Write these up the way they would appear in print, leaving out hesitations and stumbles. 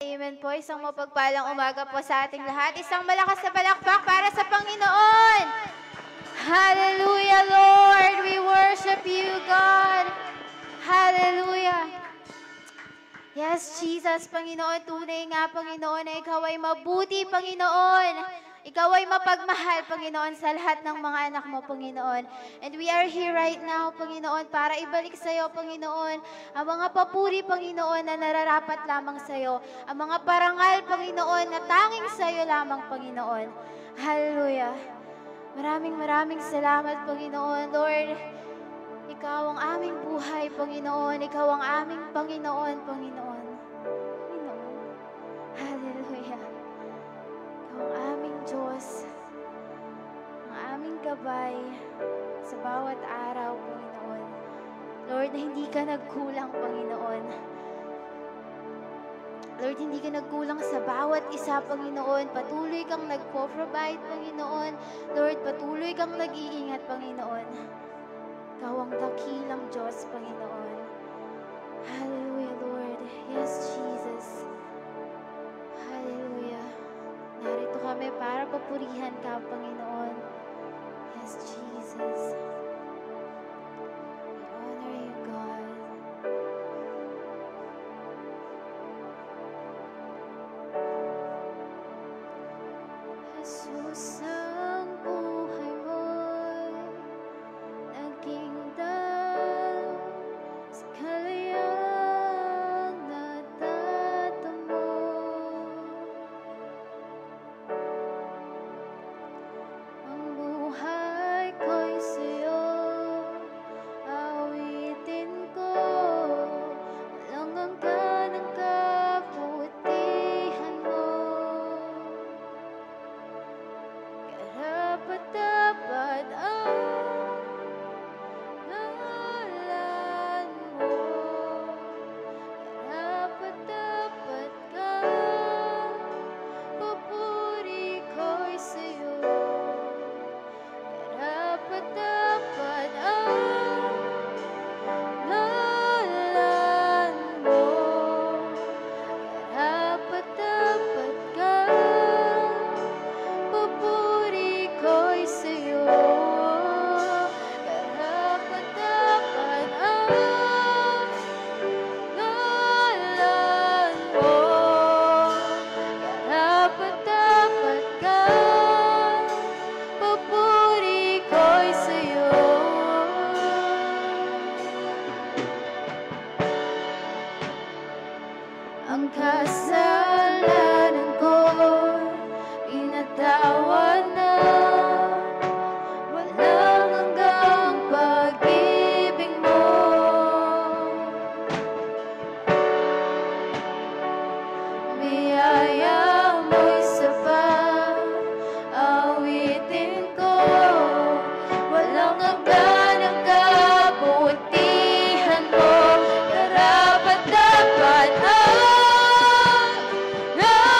Amen po. Isang mapagpalang umaga po sa ating lahat. Isang malakas na palakpak para sa Panginoon. Hallelujah, Lord. We worship you, God. Hallelujah. Yes, Jesus, Panginoon. Tunay nga, Panginoon, na ikaw ay mabuti, Panginoon. Ikaw ay mapagmahal, Panginoon, sa lahat ng mga anak mo, Panginoon. And we are here right now, Panginoon, para ibalik sa iyo, Panginoon, ang mga papuri, Panginoon, na nararapat lamang sa iyo. Ang mga parangal, Panginoon, na tanging sa iyo lamang, Panginoon. Hallelujah. Maraming salamat, Panginoon. Lord, ikaw ang aming buhay, Panginoon. Ikaw ang aming Panginoon, Panginoon. Panginoon. Hallelujah. Ikaw ang aming Diyos, ang aming gabay sa bawat araw, Panginoon. Lord, na hindi ka nagkulang, Panginoon. Lord, hindi ka nagkulang sa bawat isa, Panginoon. Patuloy kang nagpo-provide, Panginoon. Lord, patuloy kang nag-iingat, Panginoon. Ikaw ang dakilang Diyos, Panginoon. Hallelujah, Lord. Yes, Jesus. Hallelujah. Narito kami para papurihan ka, Panginoon. Yes, Jesus. We honor you, God. Jesus, ang buhay mo'y naging daan sa kalayaan na tatamo. Ang buhay ko'y sa'yo, awitin ko, walang hanggan ang kabutihan mo. Karapat-dapat ang ngalan mo. Karapat-dapat ka, papuri ko'y sa'yo. Karapat-dapat ang ngalan mo. Karapat-dapat ka, papuri ko'y sa'yo. Karapat-dapat ang ngalan mo. Karapat-dapat ka, papuri ko'y sa'yo. Ang kasalanan ko, pinatawad na. Walang hanggang pag-ibig mo. Biyaya mo'y sapat, awitin ko. Walang hanggan ang kabutihan mo. Karapat-dapat ang ngalan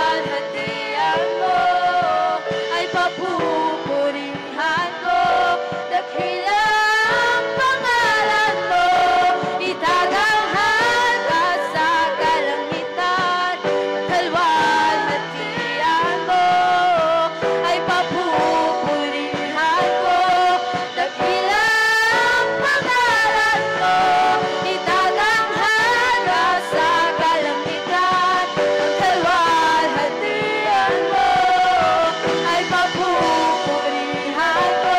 kalwalhatian mo ay papupurihan ko. Dakilang pangalan mo, itatanghal ka sa kalangitan. Kalwalhatian mo ay papupurihan ko. Dakilang pangalan mo, itatanghal ka sa kalangitan. Kalwalhatian mo ay papupurihan ko.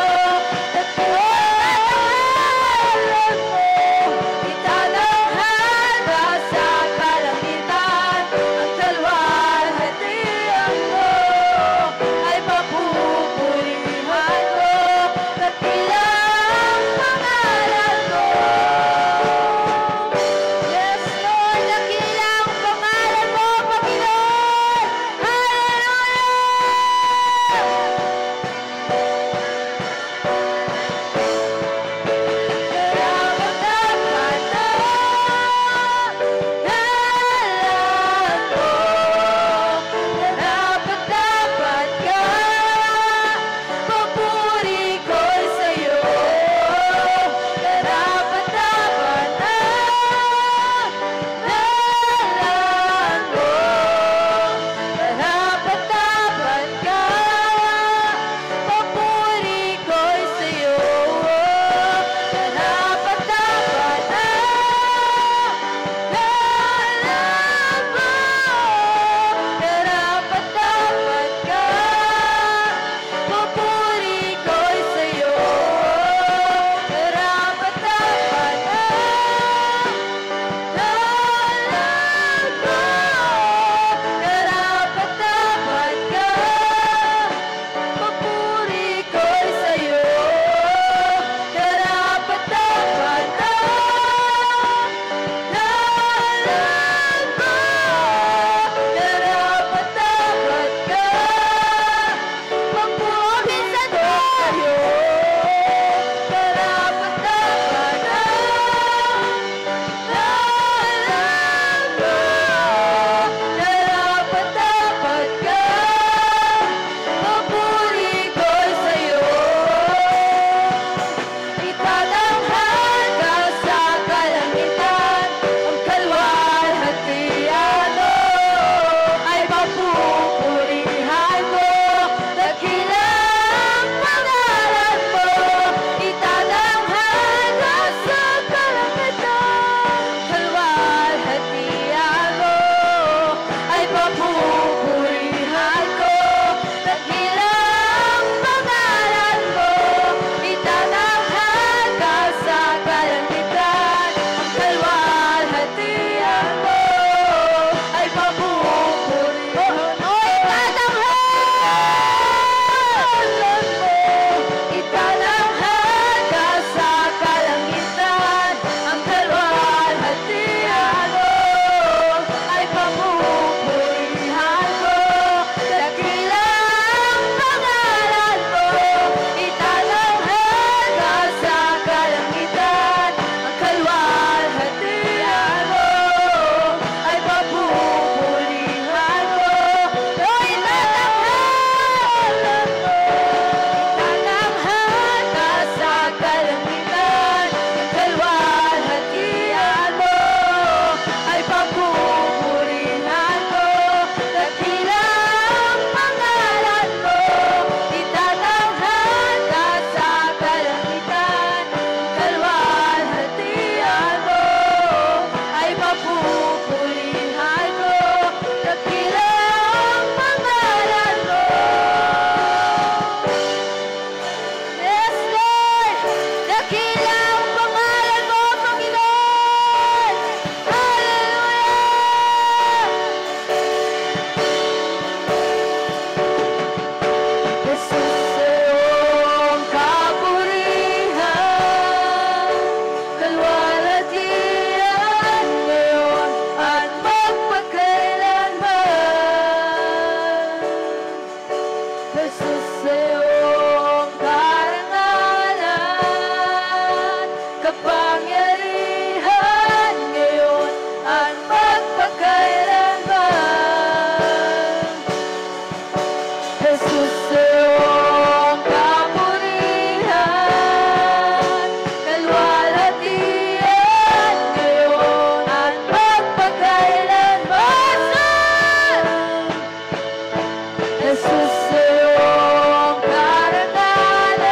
Jesus, sa'yo ang karangalan,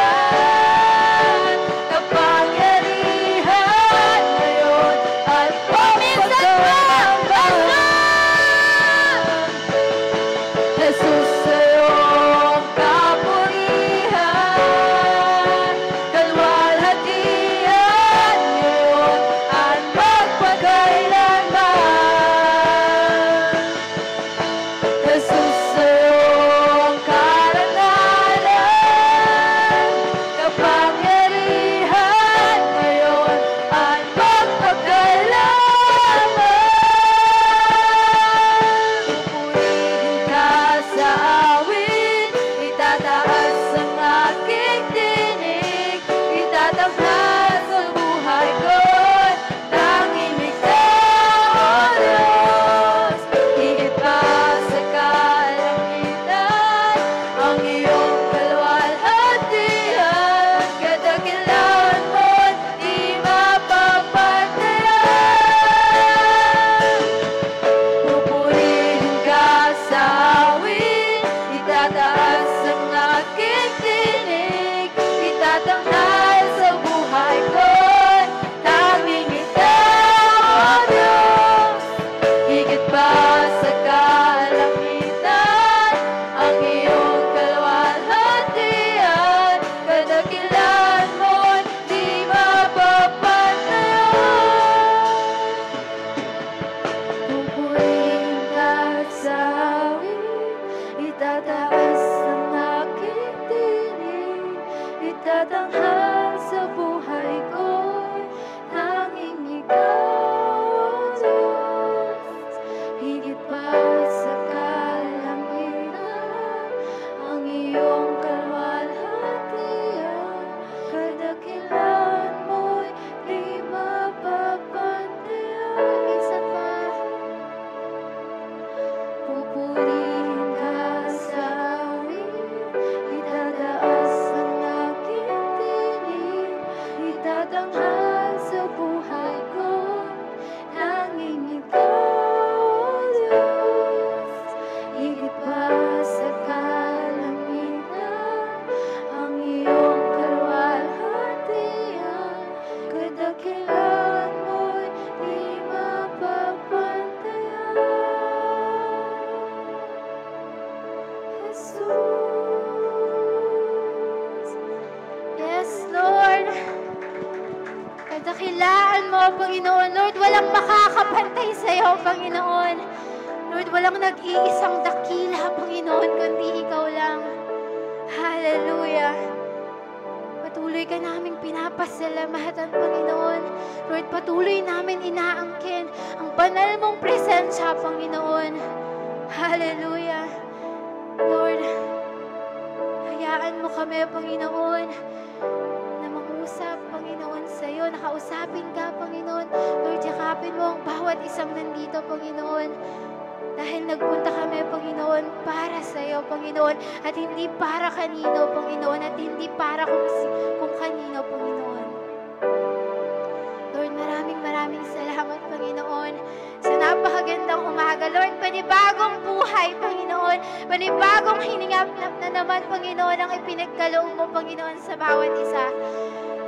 kapangyarihan ngayon at pagpapagawaan. Jesus, sa'yo ang kapurihan, kalwalhatian ngayon at magpakailanman. Jesus, sa'yo ang karangalan, kapangyarihan ngayon at magpakailanman. Pupurihin ka sa awit, itataas ang aking tinig, itatanghal sa buhay ko, tanging ikaw, O Diyos. Higit pa sa kalangitan, ang iyong kalwalhatian, kadakilan mo't di mapapatayan. Pupurihin ka sa awit, itataas ang aking tinig, itatanghal sa buhay ko, tanging ikaw, O Diyos. Higit pa sa kalangitan, ang iyong kalwalhatian, kadakilan mo't di mapapatayan. Pupurihin ka sa awit, itataas ang aking tinig, itatanghal sa buhay ko, tanging ikaw, O Diyos. Higit pa sa kalangitan, ang iyong kalwalhatian, kadakilan mo'y di mapapantayan. Isa pa. Pupurihin ka sa awit, itataas ang aking tinig, itatanghal sa buhay ko, tanging ikaw, O Diyos. Higit pa sa kalangitan, ang iyong kalwalhatian, kadakilan mo'y di mapapantayan. Jesus. Yes, Lord. Kadakilaan mo, Panginoon. Lord, walang makakapantay sa'yo, Panginoon. Lord, walang nag-iisang dakila, Panginoon, kundi ikaw lang. Hallelujah. Patuloy ka naming pinapasalamatan, Panginoon. Lord, patuloy namin inaangkin ang banal mong presensya, Panginoon. Hallelujah. Lord, hayaan mo kami, Panginoon, na mangusap, Panginoon, sa'yo. Nakausapin ka, Panginoon. Lord, yakapin mo ang bawat isang nandito, Panginoon. Dahil nagpunta kami, Panginoon, para sa'yo, Panginoon. At hindi para kanino, Panginoon. At hindi para kung kanino, Panginoon. Lord, maraming salamat, Panginoon, sa napakagandang umaga. Lord, panibagong buhay, Panginoon. Panibagong hininga na naman, Panginoon, ang ipinagkaloob mo, Panginoon, sa bawat isa.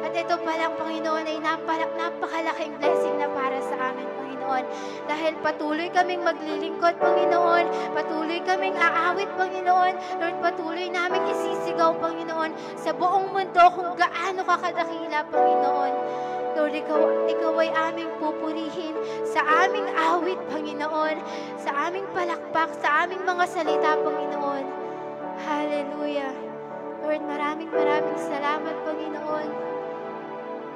At ito pa lang, Panginoon, ay napakalaking blessing na para sa amin, Panginoon. Dahil patuloy kaming maglilingkod, Panginoon. Patuloy kaming aawit, Panginoon. Lord, patuloy naming isisigaw, Panginoon, sa buong mundo kung gaano ka kadakila, Panginoon. Lord, ikaw ay aming pupurihin sa aming awit, Panginoon. Sa aming palakpak, sa aming mga salita, Panginoon. Hallelujah. Lord, maraming salamat, Panginoon.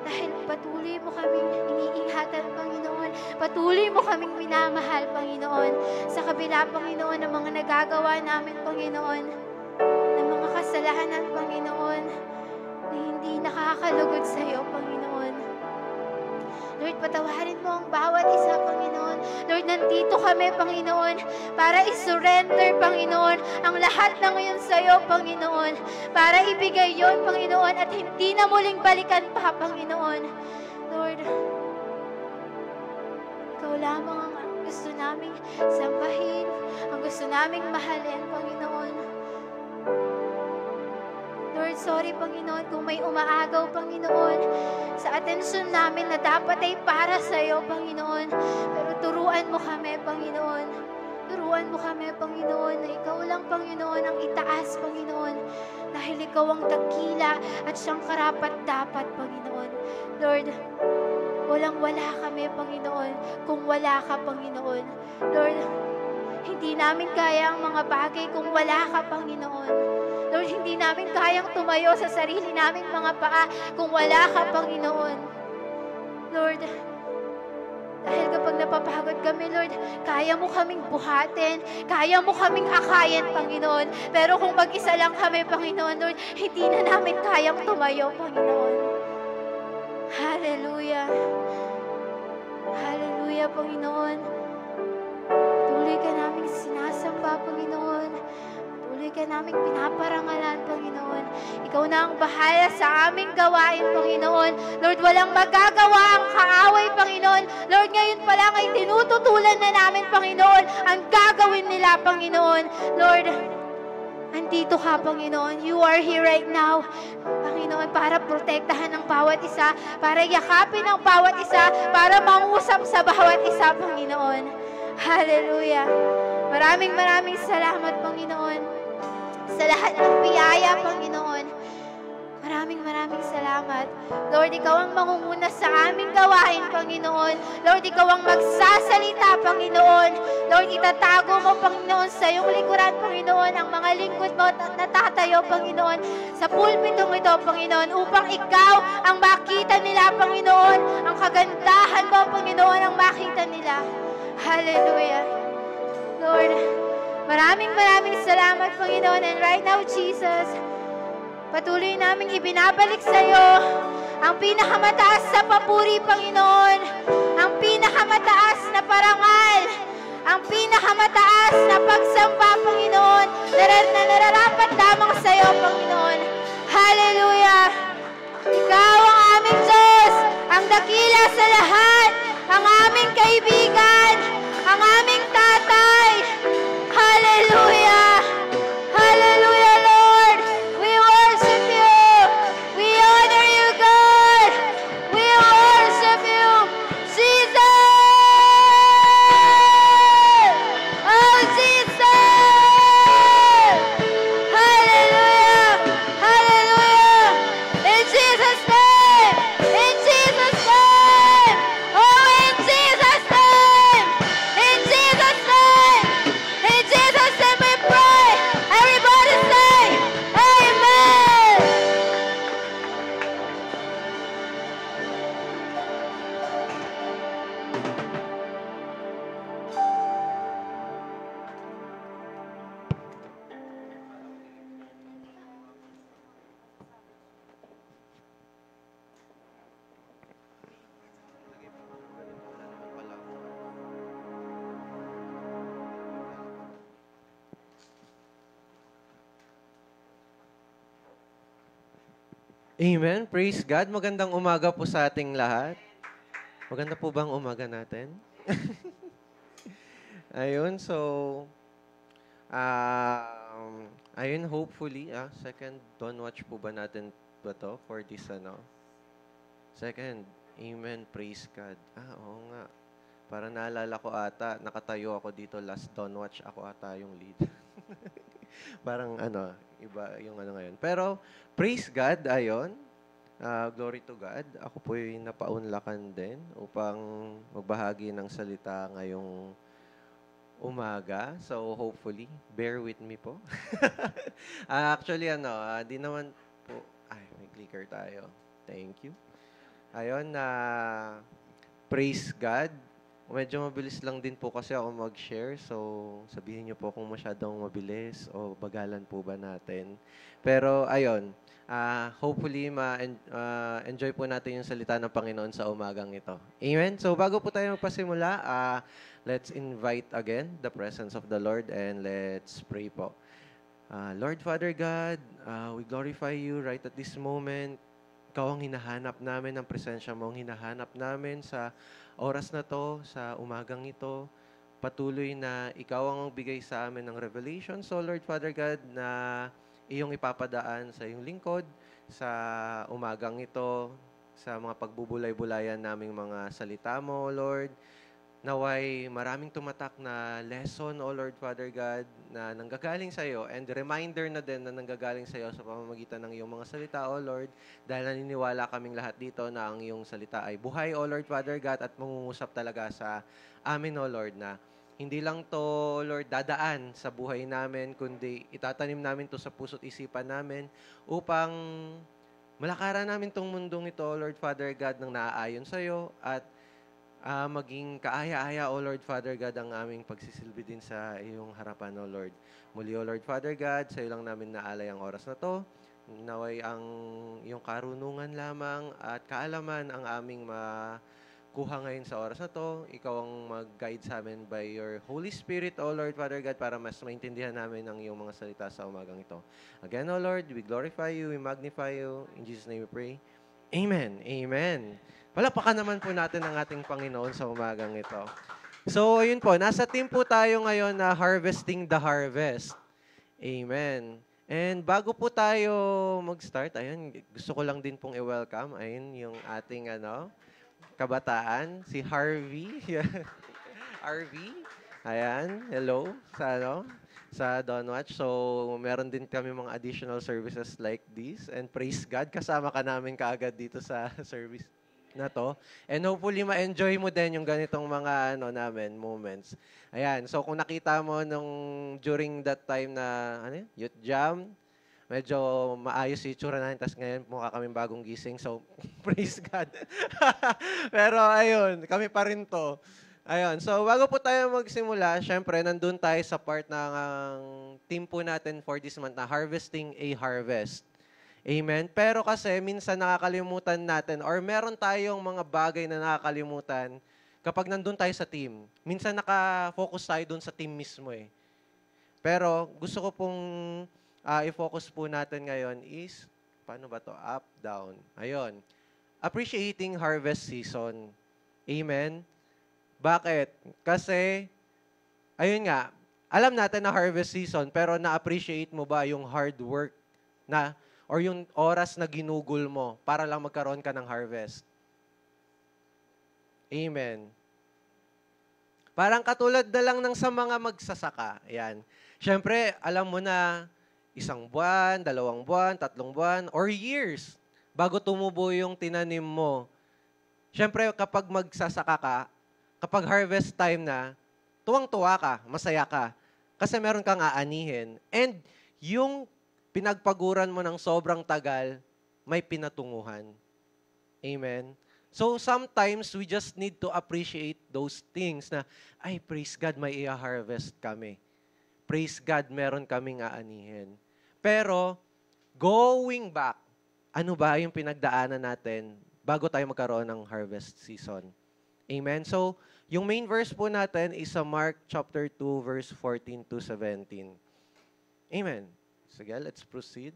Dahil patuloy mo kaming iniingatan, Panginoon. Patuloy mo kaming minamahal, Panginoon. Sa kabila, Panginoon, ng mga nagagawa namin, Panginoon, ng mga kasalanan, Panginoon, na hindi nakakalugod sa iyo, Panginoon. Lord, patawarin mo ang bawat isa, Panginoon. Lord, nandito kami, Panginoon, para isurrender, Panginoon, ang lahat ng ngayon sa iyo, Panginoon. Para ibigay yon, Panginoon, at hindi na muling balikan pa, Panginoon. Lord, ikaw lamang ang gusto naming sambahin, ang gusto naming mahalin, Panginoon. sorry, Panginoon, kung may umaagaw, Panginoon, sa atensyon namin na dapat ay para sa iyo, Panginoon. Pero turuan mo kami, Panginoon. Turuan mo kami, Panginoon, na ikaw lang, Panginoon, ang itaas, Panginoon. Dahil ikaw ang dakila at siyang karapat-dapat, Panginoon. Lord, walang-wala kami, Panginoon, kung wala ka, Panginoon. Lord, hindi namin kaya ang mga bagay kung wala ka, Panginoon. Lord, hindi namin kayang tumayo sa sarili naming mga paa kung wala ka, Panginoon. Lord, dahil kapag napapagod kami, Lord, kaya mo kaming buhatin, kaya mo kaming akayin, Panginoon. Pero kung mag-isa lang kami, Panginoon, Lord, hindi na namin kayang tumayo, Panginoon. Hallelujah. Hallelujah, Panginoon. Patuloy ka naming sinasamba, Panginoon. Patuloy ka naming pinaparangalan, Panginoon. Ikaw na ang bahala sa aming gawain, Panginoon. Lord, walang magagawa ang kaaway, Panginoon. Lord, ngayon pa lang ay tinututulan na namin, Panginoon, ang gagawin nila, Panginoon. Lord, andito ka, Panginoon. You are here right now, Panginoon, para protektahan ang bawat isa, para yakapin ang bawat isa, para mangusap sa bawat isa, Panginoon. Hallelujah. Maraming salamat, Panginoon, sa lahat ng biyaya, Panginoon. Maraming salamat. Lord, ikaw ang mangunguna sa aming gawain, Panginoon. Lord, ikaw ang magsasalita, Panginoon. Lord, itatago mo, Panginoon, sa iyong likuran, Panginoon, ang mga lingkod mo na tatayo, Panginoon, sa pulpitong ito, Panginoon, upang ikaw ang makita nila, Panginoon, ang kagandahan mo, Panginoon, ang makita nila. Hallelujah. Lord, maraming salamat, Panginoon. And right now, Jesus, patuloy naming ibinabalik sa iyo ang pinakamataas sa papuri, Panginoon. Ang pinakamataas na parangal. Ang pinakamataas na pagsamba, Panginoon, na nararapat lamang sa iyo, Panginoon. Hallelujah! Ikaw ang aming Diyos, ang dakila sa lahat, ang aming kaibigan, ang aming tatay. Hallelujah! Hallelujah, Lord! We worship you! We honor you, God! We worship you, Jesus! Oh, Jesus! Hallelujah! Hallelujah! In Jesus' name! In Jesus' name! Oh, in Jesus' name! In Jesus' name! In Jesus' name we pray! Everybody say, Amen! Amen. Praise God. Magandang umaga po sa ating lahat. Maganda po bang umaga natin? Ayun, so, ayun, hopefully, second Don't Watch po ba natin ba to for this, Second, amen, praise God. Oo nga. Para naalala ko ata, nakatayo ako dito last Don't Watch, ako ata yung lead. Parang iba yung ngayon. Pero, praise God, ayon. Glory to God. Ako po'y napaunlakan din upang magbahagi ng salita ngayong umaga. So, hopefully, bear with me po. Actually, di naman po, may clicker tayo. Thank you. Ayon, praise God. Medyo mabilis lang din po kasi ako mag-share. So, sabihin niyo po kung masyadong mabilis o bagalan po ba natin. Pero, ayun, hopefully, enjoy po natin yung salita ng Panginoon sa umagang ito. Amen? So, bago po tayo magpasimula, let's invite again the presence of the Lord and let's pray po. Lord Father God, we glorify you right at this moment. Ikaw ang hinahanap namin, ang presensya mo ang hinahanap namin sa oras na to, sa umagang ito. Patuloy na ikaw ang bigay sa amin ng revelation. So Lord Father God, na iyong ipapadaan sa iyong lingkod sa umagang ito, sa mga pagbubulay-bulayan naming mga salita mo, Lord. Naway maraming tumatak na lesson, O Lord Father God, na nanggagaling sa iyo and reminder na din na nanggagaling sa iyo sa pamamagitan ng iyong mga salita, O Lord, dahil naniniwala kaming lahat dito na ang iyong salita ay buhay, O Lord Father God, at mangungusap talaga sa amin, O Lord, na hindi lang to, Lord, dadaan sa buhay namin, kundi itatanim namin to sa puso't isipan namin upang malakaran namin tong mundong ito, O Lord Father God, ng naaayon sa iyo at maging kaaya-aya, O Lord Father God, ang aming pagsisilbi din sa iyong harapan, O Lord. Muli, O Lord Father God, sa iyo lang namin naalay ang oras na to. Naway ang iyong karunungan lamang at kaalaman ang aming makuha ngayon sa oras na to. Ikaw ang mag-guide sa amin by your Holy Spirit, O Lord Father God, para mas maintindihan namin ang iyong mga salita sa umagang ito. Again, O Lord, we glorify you, we magnify you. In Jesus' name we pray. Amen. Amen. Palakpakan naman po natin ang ating Panginoon sa umagang ito. So, ayun po, nasa team po tayo ngayon na Harvesting the Harvest. Amen. And bago po tayo mag-start, ayun, gusto ko lang din pong i-welcome, ayun, yung ating kabataan, si Harvey. Harvey. Ayan, hello sa Don't Watch. So, meron din kami mga additional services like this. And praise God, kasama ka namin kaagad dito sa service na to. And hopefully ma-enjoy mo din yung ganitong mga moments. Ayan, so kung nakita mo during that time na youth jam, medyo maayos yung itsura natin, tapos ngayon mukha kaming bagong gising. So, praise God. Pero ayun, kami pa rin to. Ayun, so bago po tayo magsimula, syempre nandun tayo sa part ng team po natin for this month na Harvesting a Harvest. Amen. Pero kasi minsan nakakalimutan natin or meron tayong mga bagay na nakakalimutan kapag nandun tayo sa team. Minsan nakafocus tayo dun sa team mismo eh. Pero gusto ko pong i-focus po natin ngayon is, paano ba to? Up, down. Ayun. Appreciating harvest season. Amen. Bakit? Kasi, ayun nga, alam natin na harvest season, pero na-appreciate mo ba yung hard work na or yung oras na ginugol mo para lang magkaroon ka ng harvest? Amen. Parang katulad na lang ng sa mga magsasaka. Ayan. Siyempre, alam mo na 1 buwan, 2 buwan, 3 buwan, or years bago tumubo yung tinanim mo. Siyempre, kapag magsasaka ka, kapag harvest time na, tuwang-tuwa ka, masaya ka. Kasi meron kang aanihin. And yung pinagpaguran mo ng sobrang tagal, may pinatunguhan. Amen? So, sometimes we just need to appreciate those things na, ay, praise God, may i-harvest kami. Praise God, meron kaming aanihin. Pero, going back, ano ba yung pinagdaanan natin bago tayo magkaroon ng harvest season? Amen? So, yung main verse po natin is sa Mark chapter 2, verse 14 to 17. Amen. Sige, let's proceed.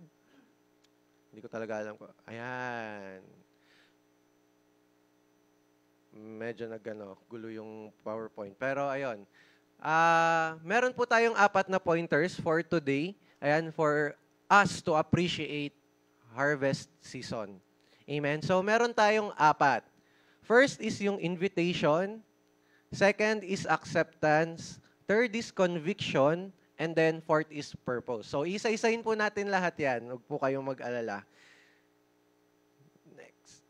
Hindi ko talaga alam ko. Ayan. Medyo gulo yung PowerPoint. Pero ayun. Meron po tayong 4 na pointers for today. Ayan, for us to appreciate harvest season. Amen. So meron tayong 4. First is yung invitation. Second is acceptance. Third is conviction. And then, 4th is purpose. So, isa-isahin po natin lahat yan. Huwag po kayong mag-alala. Next.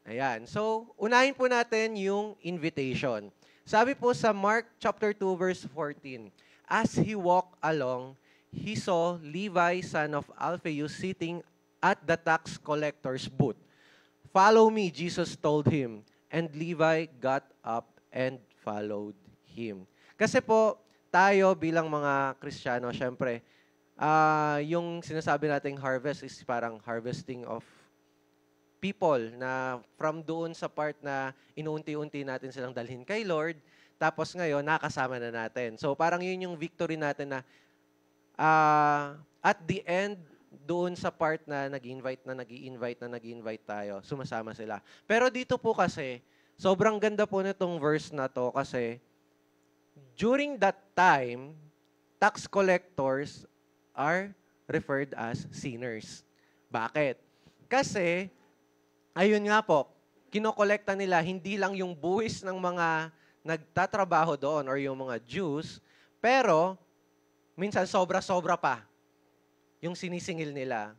Ayan. So, unahin po natin yung invitation. Sabi po sa Mark chapter 2, verse 14, as he walked along, he saw Levi, son of Alphaeus, sitting at the tax collector's booth. Follow me, Jesus told him. And Levi got up and followed him. Kasi po, tayo bilang mga Kristiyano, syempre, yung sinasabi nating harvest is parang harvesting of people na from doon sa part na inuunti-unti natin silang dalhin kay Lord, tapos ngayon, nakasama na natin. So parang yun yung victory natin na at the end, doon sa part na nag-i-invite tayo, sumasama sila. Pero dito po kasi, sobrang ganda po nitong verse na to kasi during that time, tax collectors are referred as sinners. Bakit? Kasi, ayun nga po, kinokolekta nila hindi lang yung buwis ng mga nagtatrabaho doon or yung mga Jews, pero minsan sobra-sobra pa yung sinisingil nila.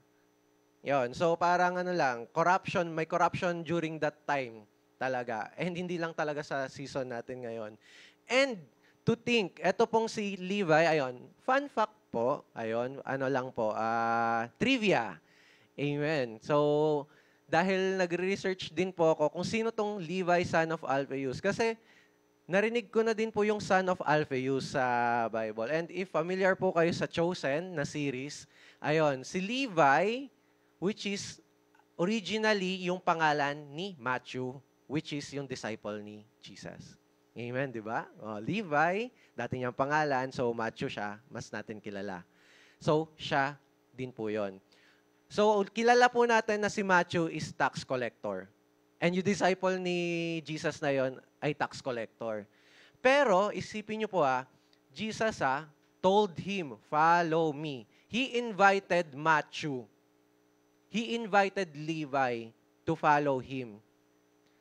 Yon. So parang ano lang, corruption, may corruption during that time talaga. And hindi lang talaga sa season natin ngayon. And to think, eto pong si Levi, ayon, fun fact po, ayon, ano lang po, trivia. Amen. So, dahil nagre-research din po ako kung sino tong Levi, son of Alphaeus. Kasi narinig ko na din po yung son of Alphaeus sa Bible. And if familiar po kayo sa Chosen na series, ayon, si Levi, which is originally yung pangalan ni Matthew, which is yung disciple ni Jesus. Amen, di ba? Levi, dati niyang pangalan, so Matthew siya, mas natin kilala. So, siya din po yon. So, kilala po natin na si Matthew is tax collector. And yung disciple ni Jesus na yon ay tax collector. Pero, isipin niyo po Jesus told him, follow me. He invited Matthew. He invited Levi to follow him.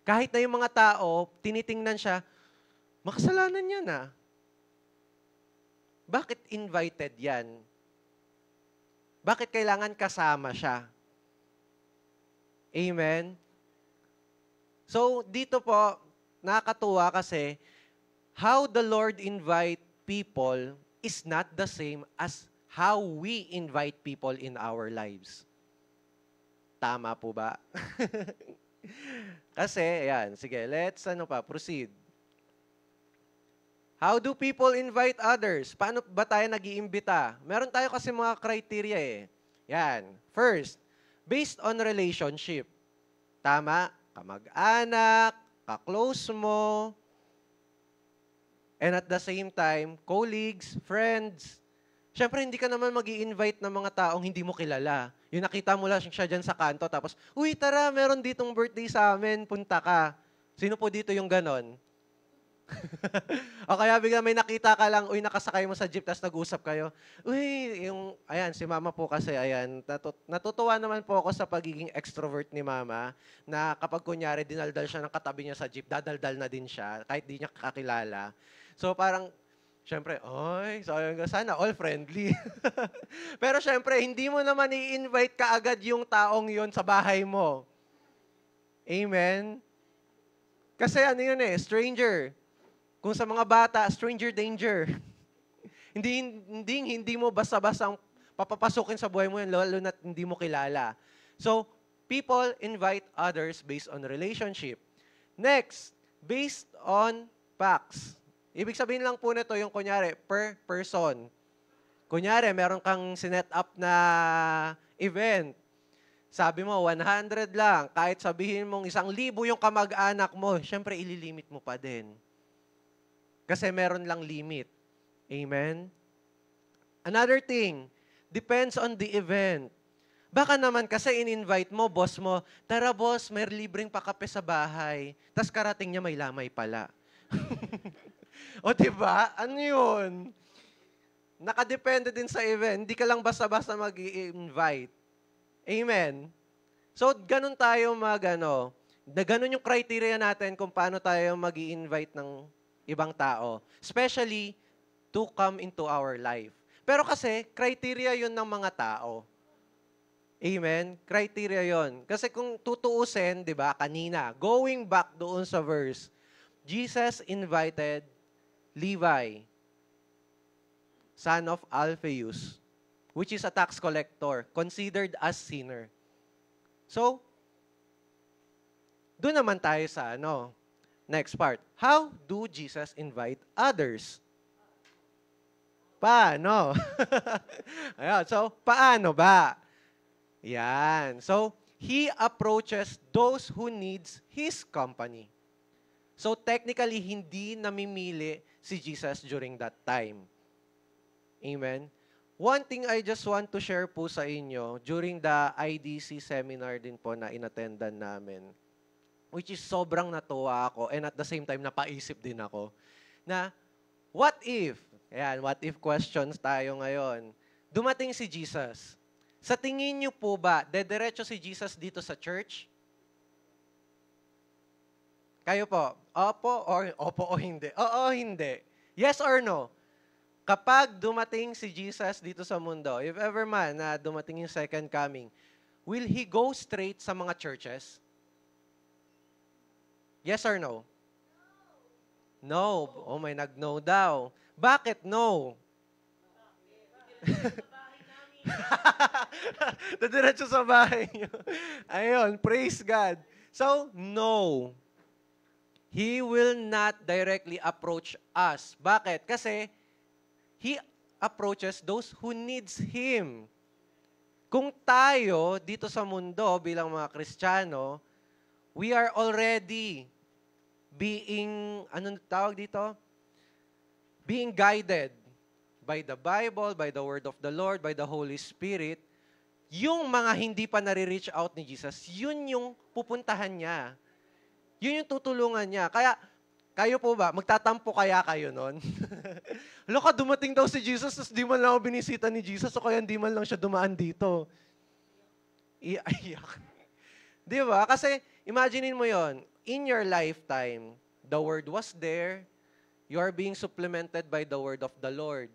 Kahit na yung mga tao, tinitingnan siya, makasalanan yan Bakit invited yan? Bakit kailangan kasama siya? Amen? So, dito po, nakakatuwa kasi, how the Lord invite people is not the same as how we invite people in our lives. Tama po ba? Kasi, ayan, sige, let's proceed. How do people invite others? Paano ba tayo nag-iimbita? Meron tayo kasi mga criteria Yan. First, based on relationship. Tama? Kamag-anak, ka-close mo, and at the same time, colleagues, friends. Siyempre, hindi ka naman mag-i-invite ng mga taong hindi mo kilala. Yung nakita mo lang siya dyan sa kanto, tapos, uy, tara, meron ditong birthday sa amin, punta ka. Sino po dito yung ganon? O kaya bigla may nakita ka lang, uy, nakasakay mo sa jeep, tapos nag-usap kayo. Uy, ayan, si mama po kasi, ayan, natutuwa naman po ako sa pagiging extrovert ni mama, na kapag kunyari, dinaldal siya ng katabi niya sa jeep, dadaldal na din siya, kahit di niya kakilala. So parang, siyempre, sana all friendly. Pero siyempre, hindi mo naman i-invite kaagad yung taong yon sa bahay mo. Amen? Kasi stranger. Kung sa mga bata, stranger danger. hindi mo basta-basta papapasukin sa buhay mo yun, lalo na hindi mo kilala. So, people invite others based on relationship. Next, based on facts. Ibig sabihin lang po nito yung kunyari, per person. Kunyari, meron kang sinet up na event. Sabi mo, 100 lang. Kahit sabihin mong 1,000 yung kamag-anak mo, syempre ililimit mo pa din. Kasi meron lang limit. Amen? Another thing, depends on the event. Baka naman kasi in-invite mo, boss mo, tara boss, may libreng pakape sa bahay. Tapos karating niya may lamay pala. O diba? Ano yun? Nakadepende din sa event. Hindi ka lang basta-basta mag-i-invite. Amen? So, ganun tayo ganun yung criteria natin kung paano tayo mag-i-invite ng ibang tao. Especially, to come into our life. Pero kasi, criteria yun ng mga tao. Amen? Criteria yun. Kasi kung tutuusin, di ba, kanina, going back doon sa verse, Jesus invited Levi, son of Alphaeus, which is a tax collector, considered as sinner. So, doon naman tayo sa next part. How do Jesus invite others? Paano? Ayan, so, paano ba? Yan. So, He approaches those who needs His company. So, technically, hindi namimili si Jesus during that time. Amen? One thing I just want to share po sa inyo, during the IDC seminar din po na inattendan namin, which is sobrang natuwa ako, and at the same time, napaisip din ako, na what if, ayan, what if questions tayo ngayon, dumating si Jesus, Sa tingin niyo po ba, dediretso si Jesus dito sa church? Kayo po, opo o hindi? Oo, hindi. Yes or no? Kapag dumating si Jesus dito sa mundo, if ever man na dumating yung second coming, will He go straight sa mga churches? Yes or no? No. Oh, may nag-no daw. Bakit no? Dadiretso sa bahay niyo. Ayun, praise God. So, no. He will not directly approach us. Bakit? Kasi, He approaches those who needs Him. Kung tayo, dito sa mundo, bilang mga Kristiyano, we are already being, anong tawag dito? Being guided by the Bible, by the Word of the Lord, by the Holy Spirit. Yung mga hindi pa nare-reach out ni Jesus, yun yung pupuntahan niya. Yun yung tutulungan niya. Kaya, kayo po ba, magtatampo kaya kayo nun? Loka, dumating daw si Jesus, tapos di man lang ako binisita ni Jesus, o kaya di man lang siya dumaan dito. Iiyak. Di ba? Kasi, imaginein mo yon, in your lifetime, the Word was there, you are being supplemented by the Word of the Lord.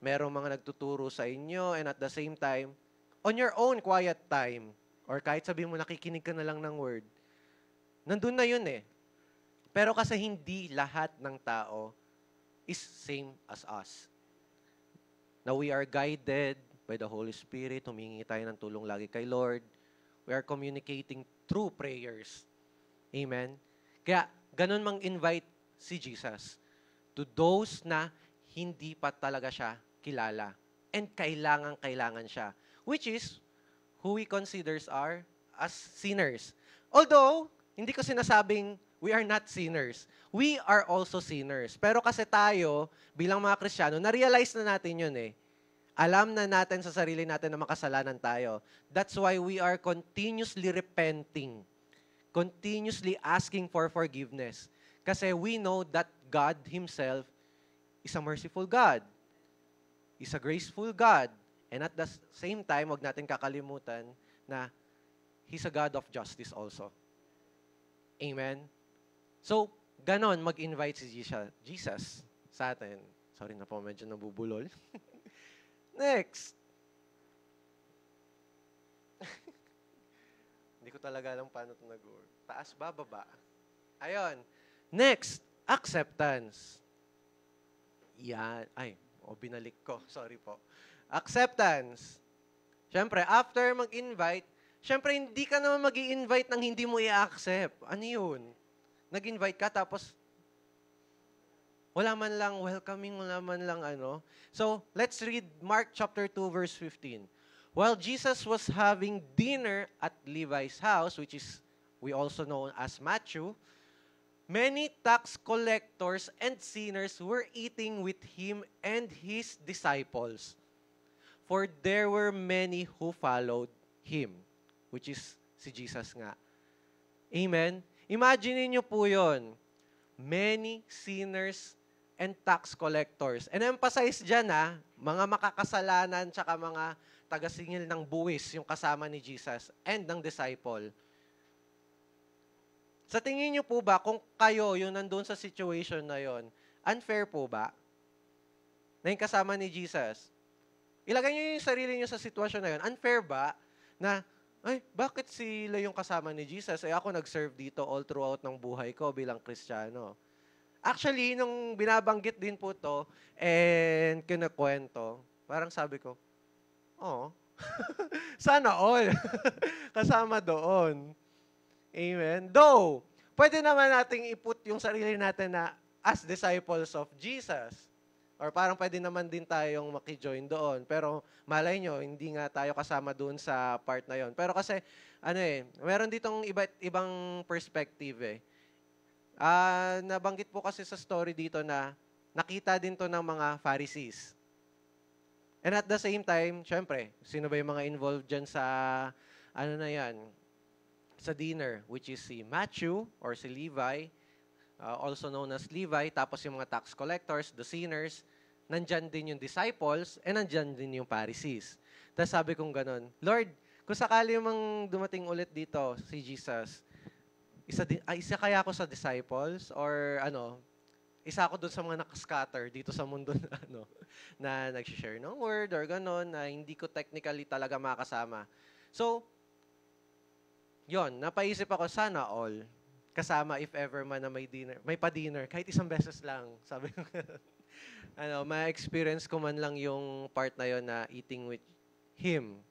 Merong mga nagtuturo sa inyo, and at the same time, on your own quiet time, or kahit sabihin mo, nakikinig ka na lang ng Word, nandun na yun eh. Pero kasi hindi lahat ng tao is same as us. Now we are guided by the Holy Spirit, humingi tayo ng tulong lagi kay Lord. We are communicating through prayers. Amen? Kaya, ganun mang-invite si Jesus to those na hindi pa talaga siya kilala. And kailangan siya. Which is, who we considers are as sinners. Although, hindi ko sinasabing we are not sinners. We are also sinners. Pero kasi tayo, bilang mga Kristiyano, na-realize na natin yun eh. Alam na natin sa sarili natin na makasalanan tayo. That's why we are continuously repenting. Continuously asking for forgiveness. Kasi we know that God Himself is a merciful God. Is a graceful God. And at the same time, wag natin kakalimutan na He's a God of justice also. Amen? So, ganon mag-invite si Jesus sa atin. Sorry na po, medyo nabubulol. Next. Hindi ko talaga alam paano ito nag-work. Taas, bababa. Ayun. Next, acceptance. Yan. Ay, binalik ko. Sorry po. Acceptance. Siyempre, after mag-invite, siyempre, hindi ka naman mag-i-invite nang hindi mo i-accept. Ano yun? Nag-invite ka, tapos wala man lang welcoming, wala man lang ano. So, let's read Mark chapter 2, verse 15. While Jesus was having dinner at Levi's house, which is we also know as Matthew, many tax collectors and sinners were eating with him and his disciples. For there were many who followed him, which is si Jesus nga. Amen? Imagine niyo po yun. Many sinners and tax collectors. And emphasize dyan mga makakasalanan tsaka mga tagasingil ng buwis yung kasama ni Jesus and ng disciple. Sa tingin niyo po ba, kung kayo yung nandun sa situation na yon, unfair po ba? Na yung kasama ni Jesus? Ilagay niyo yung sarili niyo sa sitwasyon na yon. Unfair ba na ay, bakit sila yung kasama ni Jesus? Eh, ako nag-serve dito all throughout ng buhay ko bilang Kristiyano. Actually, nung binabanggit din po to and kinakwento, parang sabi ko, sana all. Kasama doon. Amen. Though, pwede naman nating iput yung sarili natin na as disciples of Jesus. Or parang pwede naman din tayong makijoin doon. Pero malay nyo, hindi nga tayo kasama doon sa part na yon. Pero kasi, meron ditong ibang perspective eh. Nabanggit po kasi sa story dito na nakita din to ng mga Pharisees. And at the same time, syempre, sino ba yung mga involved dyan sa, sa dinner, which is si Matthew or si Levi, also known as Levi, tapos yung mga tax collectors, the sinners, nandyan din yung disciples, and nandyan din yung Pharisees. Tapos sabi kong ganon, Lord, kung sakali mang dumating ulit dito si Jesus, isa kaya ako sa disciples? Or isa ako doon sa mga nakascatter dito sa mundo na, na nag-share ng word or ganon, na hindi ko technically talaga makasama. So, yon, napaisip ako, sana all. Kasama if ever man na may pa-dinner, kahit isang beses lang. Sabi ko, ma-experience ko man lang yung part na yon na eating with Him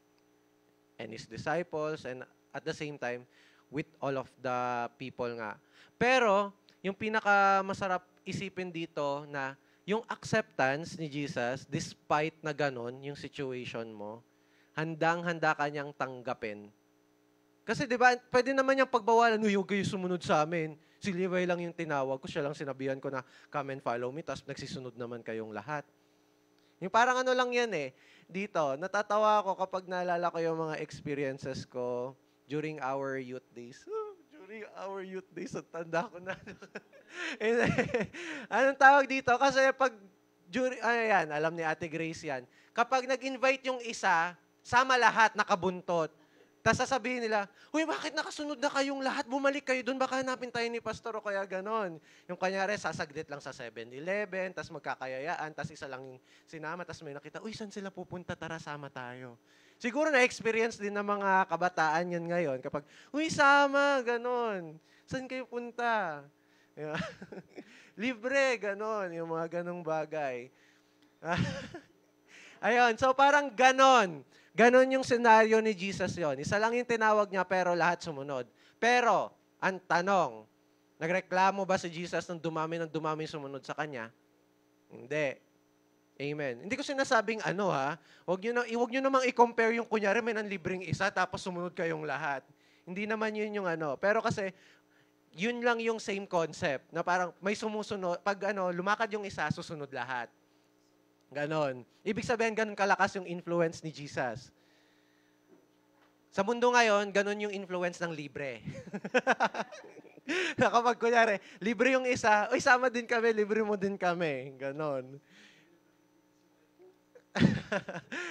and His disciples, and at the same time, with all of the people nga. Pero, yung pinaka-masarap isipin dito na yung acceptance ni Jesus, despite na ganon yung situation mo, handang-handa ka niyang tanggapin. Kasi di ba, pwede naman niyang pagbawalan, huwag kayo sumunod sa amin. Si Levi lang yung tinawag ko, siya lang sinabihan ko na, come and follow me, tapos nagsisunod naman kayong lahat. Yung parang lang yan dito, natatawa ako kapag naalala ko yung mga experiences ko during our youth days. During our youth days, at tanda ko na. Anong tawag dito? Kasi pag, alam ni Ate Grace yan, kapag nag-invite yung isa, sama lahat, nakabuntot. Tapos sasabihin nila, uy, bakit nakasunod na kayong lahat? Bumalik kayo doon, baka hanapin tayo ni Pastor o kaya ganon. Yung kanyari, sasaglit lang sa 7-Eleven, tapos magkakayayaan, tapos isa lang yung sinama, tapos may nakita, uy, saan sila pupunta? Tara, sama tayo. Siguro na-experience din ng mga kabataan yan ngayon, kapag, uy, sama, ganon. Saan kayo punta? Libre, ganon, yung mga ganong bagay. Ayun, so parang ganon. Ganon yung senaryo ni Jesus yon. Isa lang yung tinawag niya, pero lahat sumunod. Pero, ang tanong, nagreklamo ba si Jesus nung dumami sumunod sa kanya? Hindi. Amen. Hindi ko sinasabing Huwag nyo namang i-compare yung kunyari may nanlibreng isa tapos sumunod kayong lahat. Hindi naman yun yung Pero kasi, yun lang yung same concept na parang may sumusunod. Pag lumakad yung isa, susunod lahat. Ganon. Ibig sabihin, ganon kalakas yung influence ni Jesus. Sa mundo ngayon, ganon yung influence ng libre. Na kapag kunyari, libre yung isa, uy, sama din kami, libre mo din kami. Ganon.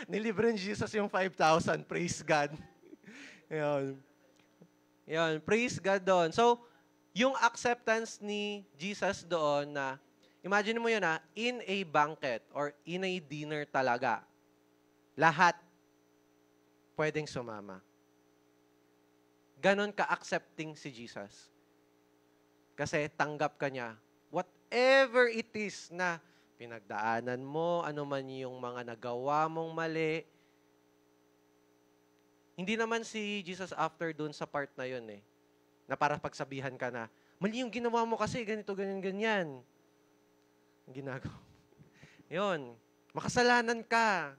Nilibre ni Jesus yung 5,000. Praise God. Yun, praise God doon. So, yung acceptance ni Jesus doon na, imagine mo yun in a banquet or in a dinner talaga, lahat pwedeng sumama. Ganon ka-accepting si Jesus. Kasi tanggap ka niya. Whatever it is na pinagdaanan mo, ano man yung mga nagawa mong mali, hindi naman si Jesus after dun sa part na yun na para pagsabihan ka na, mali yung ginawa mo kasi, ganito, ganyan, ganyan. Ginagawa. Yun. Makasalanan ka.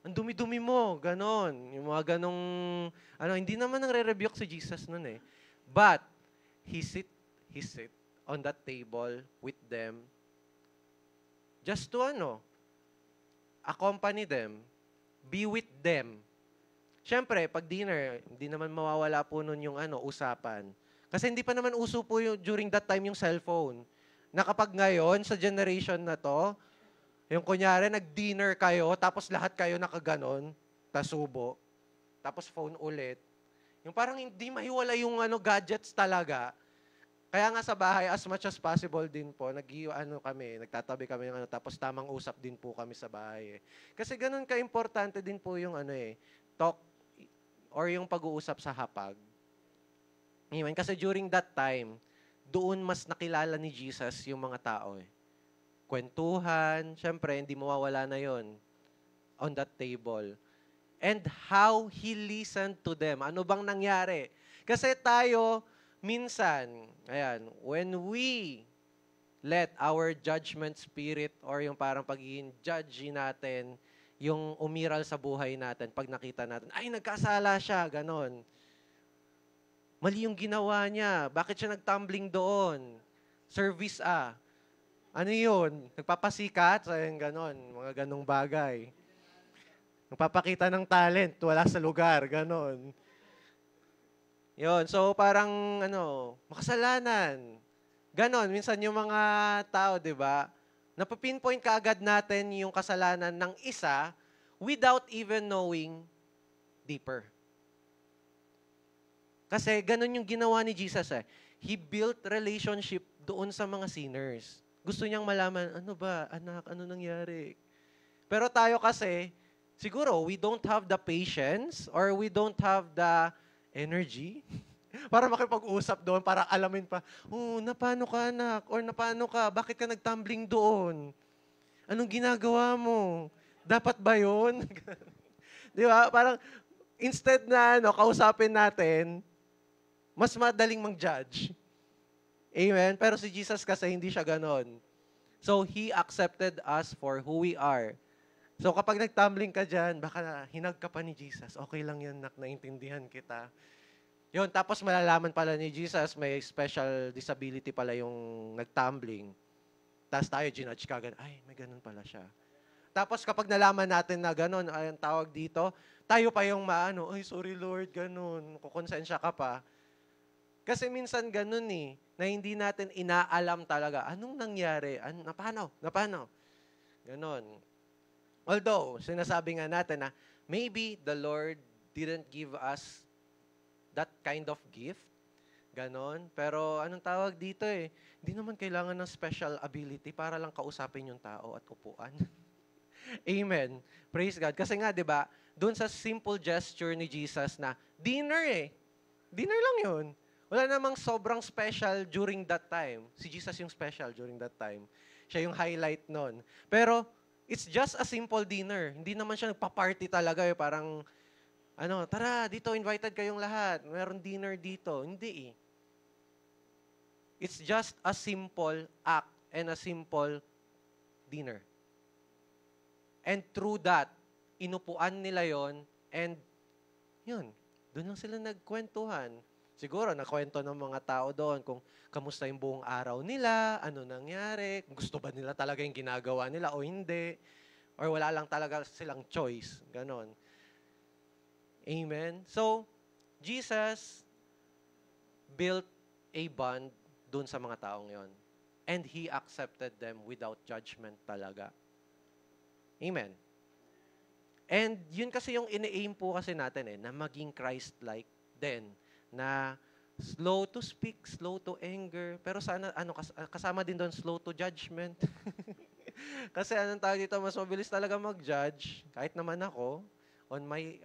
Ang dumi-dumi mo. Ganon. Yung mga ganong, hindi naman nangre-rebuke si Jesus nun But, He sit on that table with them just to accompany them, be with them. Siyempre, pag dinner, hindi naman mawawala po nun yung usapan. Kasi hindi pa naman uso po during that time yung cellphone. Na kapag ngayon, sa generation na to, yung kunyari, nag-dinner kayo, tapos lahat kayo nakaganon, tasubo, tapos phone ulit. Yung parang hindi mahiwala yung gadgets talaga. Kaya nga sa bahay, as much as possible din po, nagtatabi kami ng tapos tamang usap din po kami sa bahay. Kasi ganun ka-importante din po yung talk or yung pag-uusap sa hapag. Kasi during that time, doon mas nakilala ni Jesus yung mga tao Kwentuhan, syempre, hindi mawawala na yon on that table. And how He listened to them. Ano bang nangyari? Kasi tayo, minsan, when we let our judgment spirit or yung parang pagiging judgy natin, yung umiral sa buhay natin, pag nakita natin, ay, nagkasala siya, ganon. Mali yung ginawa niya. Bakit siya nagtumbling doon? Service Ano yun? Nagpapasikat? Ganon. Mga ganong bagay. Nagpapakita ng talent. Wala sa lugar. Ganon. Yun. So, parang, makasalanan. Ganon. Minsan yung mga tao, di ba? Napapinpoint kaagad natin yung kasalanan ng isa without even knowing deeper. Kasi ganun yung ginawa ni Jesus eh. He built relationship doon sa mga sinners. Gusto niyang malaman, ano ba, anak, ano nangyari? Pero tayo kasi, siguro, we don't have the patience or we don't have the energy para makipag-usap doon, para alamin pa, napano ka anak? Or napano ka? Bakit ka nagtumbling doon? Anong ginagawa mo? Dapat ba yun? Di ba? Parang, instead na kausapin natin, mas madaling mang-judge. Amen? Pero si Jesus kasi hindi siya ganon. So, He accepted us for who we are. So, kapag nagtumbling ka dyan, baka hinag ka pa ni Jesus. Okay lang yan, nak, naintindihan kita. Yun, tapos malalaman pala ni Jesus, may special disability pala yung nagtumbling. Tapos tayo, ginudge ka agad, ay, may ganun pala siya. Tapos kapag nalaman natin na ganun, ay, ang tawag dito, tayo pa yung ay, sorry Lord, ganun, kukonsensya ka pa. Kasi minsan ganun na hindi natin inaalam talaga, anong nangyari, napano? Ganon. Although, sinasabi nga natin na, maybe the Lord didn't give us that kind of gift, ganon. Pero anong tawag dito hindi naman kailangan ng special ability para lang kausapin yung tao at upuan. Amen. Praise God. Kasi nga, di ba, doon sa simple gesture ni Jesus na, dinner Dinner lang yun. Wala namang sobrang special during that time. Si Jesus yung special during that time. Siya yung highlight nun. Pero, it's just a simple dinner. Hindi naman siya nagpa-party talaga parang, tara, dito, invited kayong lahat. Meron dinner dito. Hindi It's just a simple act and a simple dinner. And through that, inupuan nila yon and yun, doon lang sila nagkwentuhan. Siguro, nakwento ng mga tao doon kung kamusta yung buong araw nila, ano nangyari, kung gusto ba nila talaga yung ginagawa nila o hindi, or wala lang talaga silang choice. Ganon. Amen? So, Jesus built a bond doon sa mga taong yon. And He accepted them without judgment talaga. Amen? And yun kasi yung ine-aim po kasi natin na maging Christ-like din. Na slow to speak, slow to anger, pero sana kasama din doon slow to judgment. Kasi anong tawag dito, mas mabilis talaga mag-judge, kahit naman ako, on my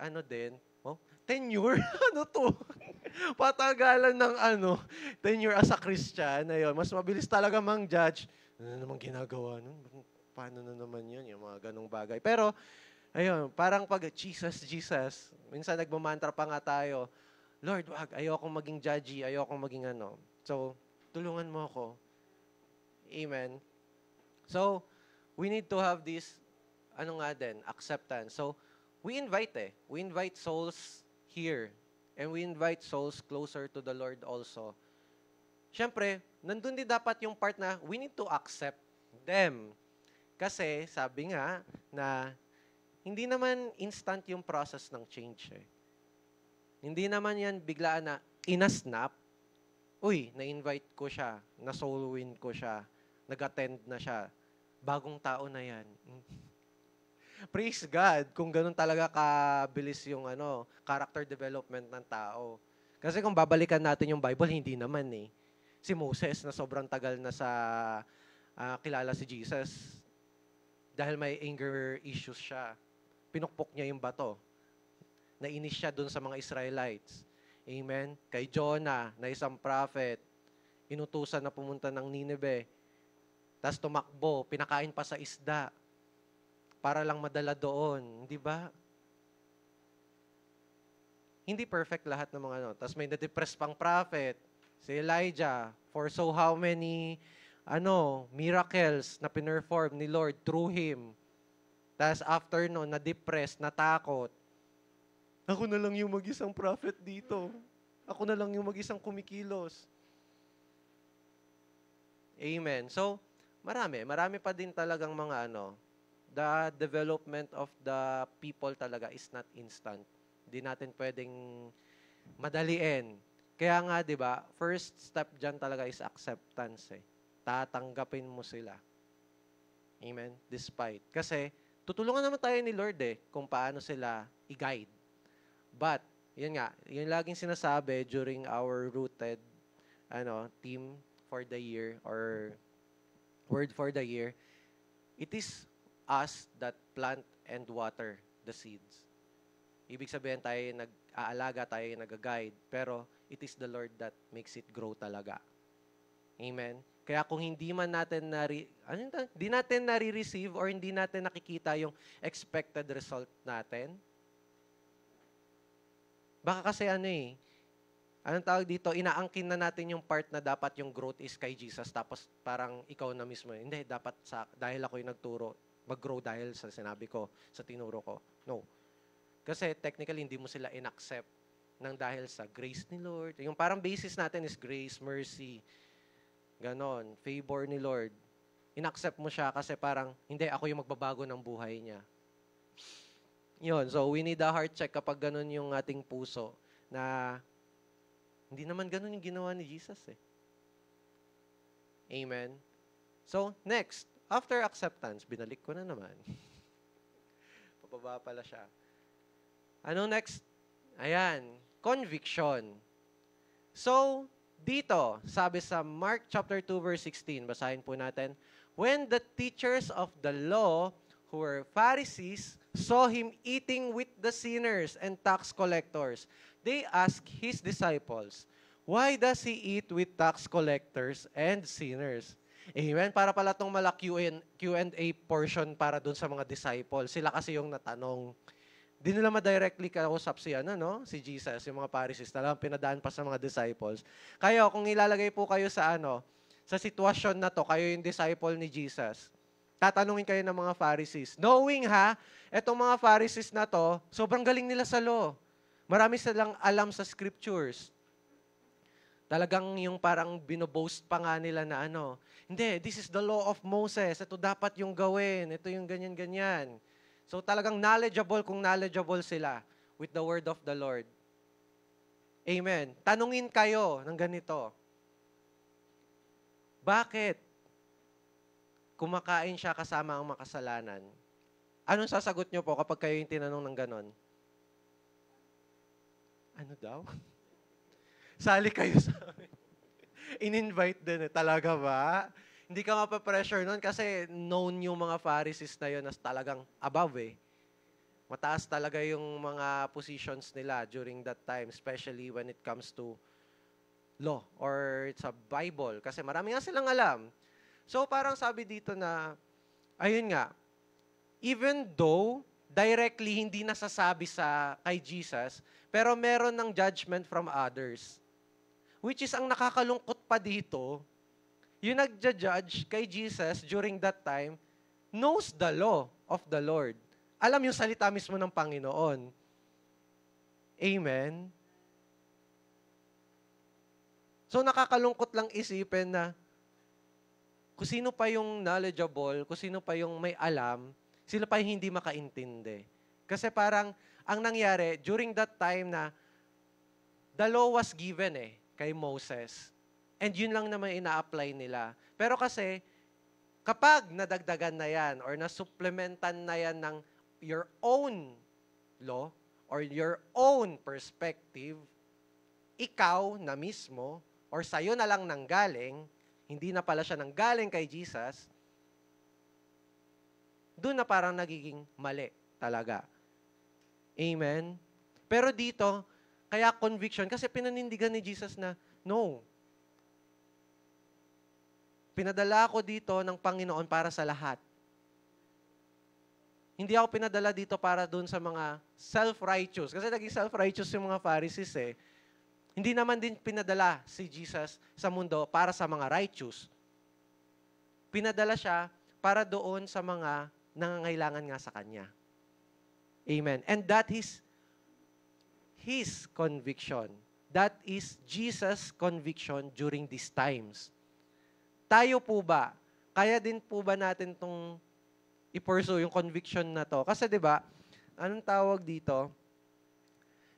tenure, ano to? Patagalan ng tenure as a Christian, ayun, mas mabilis talaga mang-judge. Ano namang ginagawa nun? Paano na naman yun? Yung mga ganong bagay. Pero, ayun, parang pag Jesus, minsan nagmamantra pa nga tayo, Lord, wag, ayokong maging judgy, ayokong maging So, tulungan mo ako. Amen. So, we need to have this, acceptance. So, we invite souls here. And we invite souls closer to the Lord also. Siyempre, nandun din dapat yung part na we need to accept them. Kasi, sabi nga, na hindi naman instant yung process ng change Hindi naman yan biglaan na inasnap, na-invite ko siya, na-soul win ko siya, nag-attend na siya, bagong tao na yan. Praise God kung ganun talaga kabilis yung character development ng tao. Kasi kung babalikan natin yung Bible, hindi naman Si Moses na sobrang tagal na sa kilala si Jesus, dahil may anger issues siya, pinukpok niya yung bato. Nainis siya dun sa mga Israelites. Amen? Kay Jonah, na isang prophet, inutusan na pumunta ng Nineveh. Tapos tumakbo, pinakain pa sa isda para lang madala doon. Di ba? Hindi perfect lahat ng mga Tapos may na-depress pang prophet, si Elijah, for so how many miracles na pinerform ni Lord through him. Tapos after na-depress, natakot. Ako na lang yung mag-isang prophet dito. Ako na lang yung mag-isang kumikilos. Amen. So, marami pa din talagang mga the development of the people talaga is not instant. Hindi natin pwedeng madaliin. Kaya nga, di ba, first step dyan talaga is acceptance Tatanggapin mo sila. Amen? Despite. Kasi, tutulungan naman tayo ni Lord kung paano sila i-guide. But, yun nga, yung laging sinasabi during our rooted team for the year or word for the year, it is us that plant and water the seeds. Ibig sabihin tayo nag-aalaga, tayo nag-guide, pero it is the Lord that makes it grow talaga. Amen? Kaya kung hindi man natin hindi natin nare-receive or hindi natin nakikita yung expected result natin, baka kasi anong tawag dito, inaangkin na natin yung part na dapat yung growth is kay Jesus, tapos parang ikaw na mismo, hindi, dapat dahil ako yung nagturo, mag-grow dahil sa sinabi ko, sa tinuro ko. No. Kasi technically, hindi mo sila in-accept ng dahil sa grace ni Lord. Yung parang basis natin is grace, mercy, ganon, favor ni Lord. In-accept mo siya kasi parang, hindi, ako yung magbabago ng buhay niya. Yun, so we need a heart check kapag ganon yung ating puso na hindi naman ganon yung ginawa ni Jesus Amen? So, next, after acceptance, binalik ko na naman. Pababa pala siya. Ano next? Ayan, conviction. So, dito, sabi sa Mark chapter 2 verse 16, basahin po natin, when the teachers of the law, who were Pharisees, saw him eating with the sinners and tax collectors, they asked his disciples, why does he eat with tax collectors and sinners? Amen. Para pala itong Q&A portion para dun sa mga disciples. Sila kasi yung natanong. Di nila ma-directly kausap si Jesus, yung mga Pharisees. Talagang pinadaan pa sa mga disciples. Kayo, kung ilalagay po kayo sa sa sitwasyon na to, kayo yung disciple ni Jesus, tatanungin kayo ng mga Pharisees. Knowing etong mga Pharisees na to, sobrang galing nila sa law. Marami silang alam sa scriptures. Talagang yung parang binoboast pa nga nila na hindi, this is the law of Moses. Ito dapat yung gawin. Ito yung ganyan-ganyan. So talagang knowledgeable kung knowledgeable sila with the word of the Lord. Amen. Tanungin kayo ng ganito. Bakit kumakain siya kasama ang makasalanan? Anong sasagot nyo po kapag kayo yung tinanong ng ganon? Ano daw? Sali kayo sa amin. In-invite din Talaga ba? Hindi ka mapapressure nun kasi known yung mga Pharisees na yun as talagang above Mataas talaga yung mga positions nila during that time, especially when it comes to law or sa Bible. Kasi marami nga silang alam. So parang sabi dito na, ayun nga, even though directly hindi nasasabi kay Jesus, pero meron ng judgment from others. Which is ang nakakalungkot pa dito, yung nagja-judge kay Jesus during that time knows the law of the Lord. Alam yung salita mismo ng Panginoon. Amen? So nakakalungkot lang isipin na kung sino pa yung knowledgeable, kung sino pa yung may alam, sila pa yung hindi makaintindi. Kasi parang ang nangyari during that time na the law was given kay Moses. And yun lang naman ina-apply nila. Pero kasi, kapag nadagdagan na yan or nasupplementan na yan ng your own law or your own perspective, ikaw na mismo or sa'yo na lang nanggaling, hindi na pala siya nanggaling kay Jesus, doon na parang nagiging mali talaga. Amen? Pero dito, kaya conviction, kasi pinanindigan ni Jesus na, no. Pinadala ako dito ng Panginoon para sa lahat. Hindi ako pinadala dito para doon sa mga self-righteous. Kasi naging self-righteous yung mga Pharisees Hindi naman din pinadala si Jesus sa mundo para sa mga righteous. Pinadala siya para doon sa mga nangangailangan nga sa Kanya. Amen. And that is His conviction. That is Jesus' conviction during these times. Tayo po ba, kaya din po ba natin itong i-pursue yung conviction na to? Kasi 'di ba, anong tawag dito?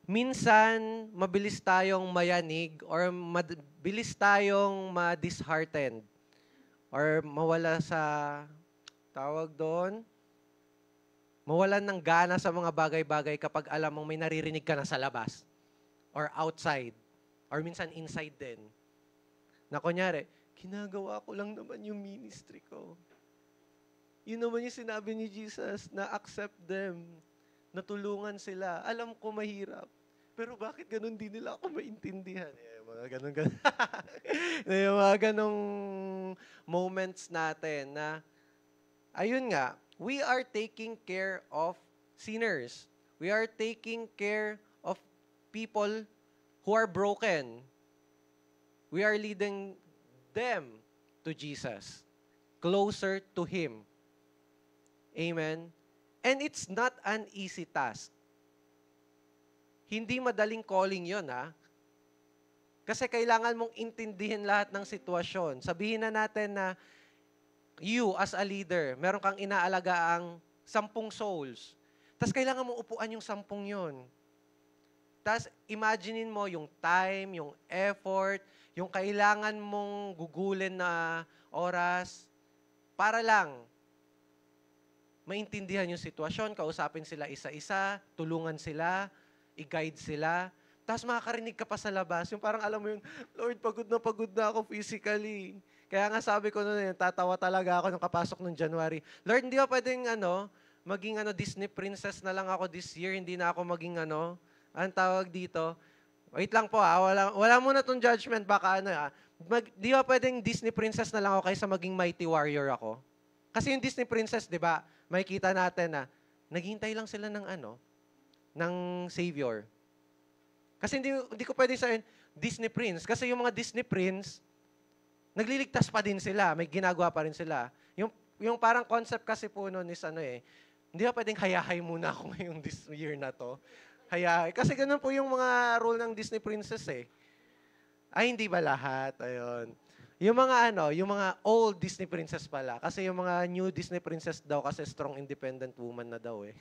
Minsan, mabilis tayong mayanig or mabilis tayong ma-disheartened or mawala sa tawag doon, mawalan ng gana sa mga bagay-bagay kapag alam mong may naririnig ka na sa labas or outside or minsan inside din. Na kunyari, ginagawa ko lang naman yung ministry ko. Yun naman yung sinabi ni Jesus, na accept them, na tulungan sila. Alam ko mahirap, pero bakit ganun din nila ako maintindihan? Yung mga ganun. Yung mga ganung moments natin na, ayun nga, we are taking care of sinners. We are taking care of people who are broken. We are leading them to Jesus, closer to Him. Amen? And it's not an easy task. Hindi madaling calling yon, ha? Kasi kailangan mong intindihin lahat ng sitwasyon. Sabihin na natin na you as a leader, meron kang inaalagaang 10 souls. Tapos kailangan mong upuan yung 10 yon. Tapos imaginein mo yung time, yung effort, yung kailangan mong gugulin na oras para lang maintindihan yung sitwasyon, kausapin sila isa-isa, tulungan sila, i-guide sila. Tapos makakarinig ka pa sa labas. Yung parang alam mo yung, Lord, pagod na ako physically. Kaya nga sabi ko noon, tatawa talaga ako nung kapasok nung January. Lord, hindi ba pwedeng maging Disney princess na lang ako this year, hindi na ako maging ang tawag dito. Wait lang po wala muna tong judgment, baka di ba pwedeng Disney princess na lang ako kaysa maging mighty warrior ako? Kasi yung Disney princess, di ba, makikita natin na naghihintay lang sila ng ng Savior. Kasi hindi ko pwede sabihin Disney prince. Kasi yung mga Disney prince, nagliligtas pa din sila. May ginagawa pa rin sila. Yung parang concept kasi po nun is hindi ba pwedeng hayahay muna ako ngayong this year na to? Hayahay. Kasi ganun po yung mga rule ng Disney princess eh. Ay, hindi ba lahat? Ayun. Yung mga old Disney princess pala. Kasi yung mga new Disney princess daw kasi strong independent woman na daw eh.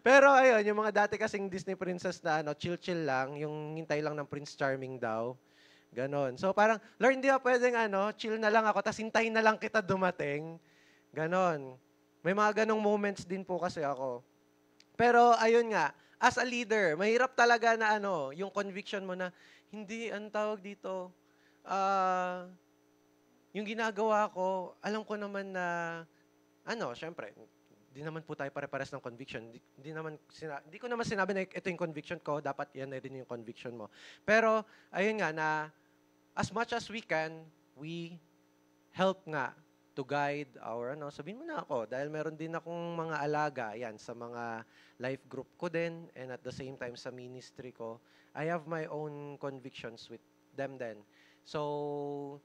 Pero ayun, yung mga dati kasing Disney princess na chill-chill lang, yung hintay lang ng Prince Charming daw. Ganon. So parang, Lord, hindi ba pwedeng chill na lang ako, tas hintayin na lang kita dumating. Ganon. May mga ganong moments din po kasi ako. Pero ayun nga, as a leader, mahirap talaga na yung conviction mo na, hindi, tawag dito, yung ginagawa ko, alam ko naman na, syempre, di naman po tayo pare-pares ng conviction. Di ko naman sinabi na ito yung conviction ko, dapat yan na rin yung conviction mo. Pero, ayun nga, na as much as we can, we help nga to guide our, sabihin mo na ako, dahil meron din akong mga alaga, yan, sa mga life group ko din, and at the same time sa ministry ko, I have my own convictions with them then. So,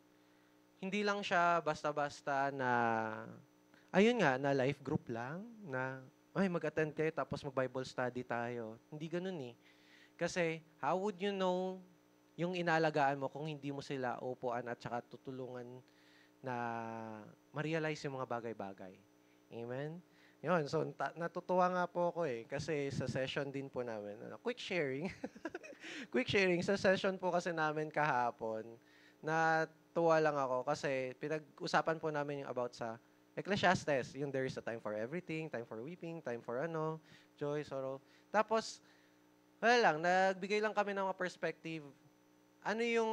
hindi lang siya basta-basta na, ayun nga, na life group lang, na, mag-attend kayo tapos mag-Bible study tayo. Hindi ganun eh. Kasi, how would you know yung inalagaan mo kung hindi mo sila upuan at saka tutulungan na ma-realize yung mga bagay-bagay. Amen? Yun, so natutuwa nga po ako eh, kasi sa session din po namin, quick sharing. Quick sharing, sa session po kasi namin kahapon, natuwa lang ako kasi pinag-usapan po namin yung about sa Ecclesiastes, yung there is a time for everything, time for weeping, time for joy, sorrow. Tapos, wala lang, nagbigay lang kami ng mga perspective. Ano yung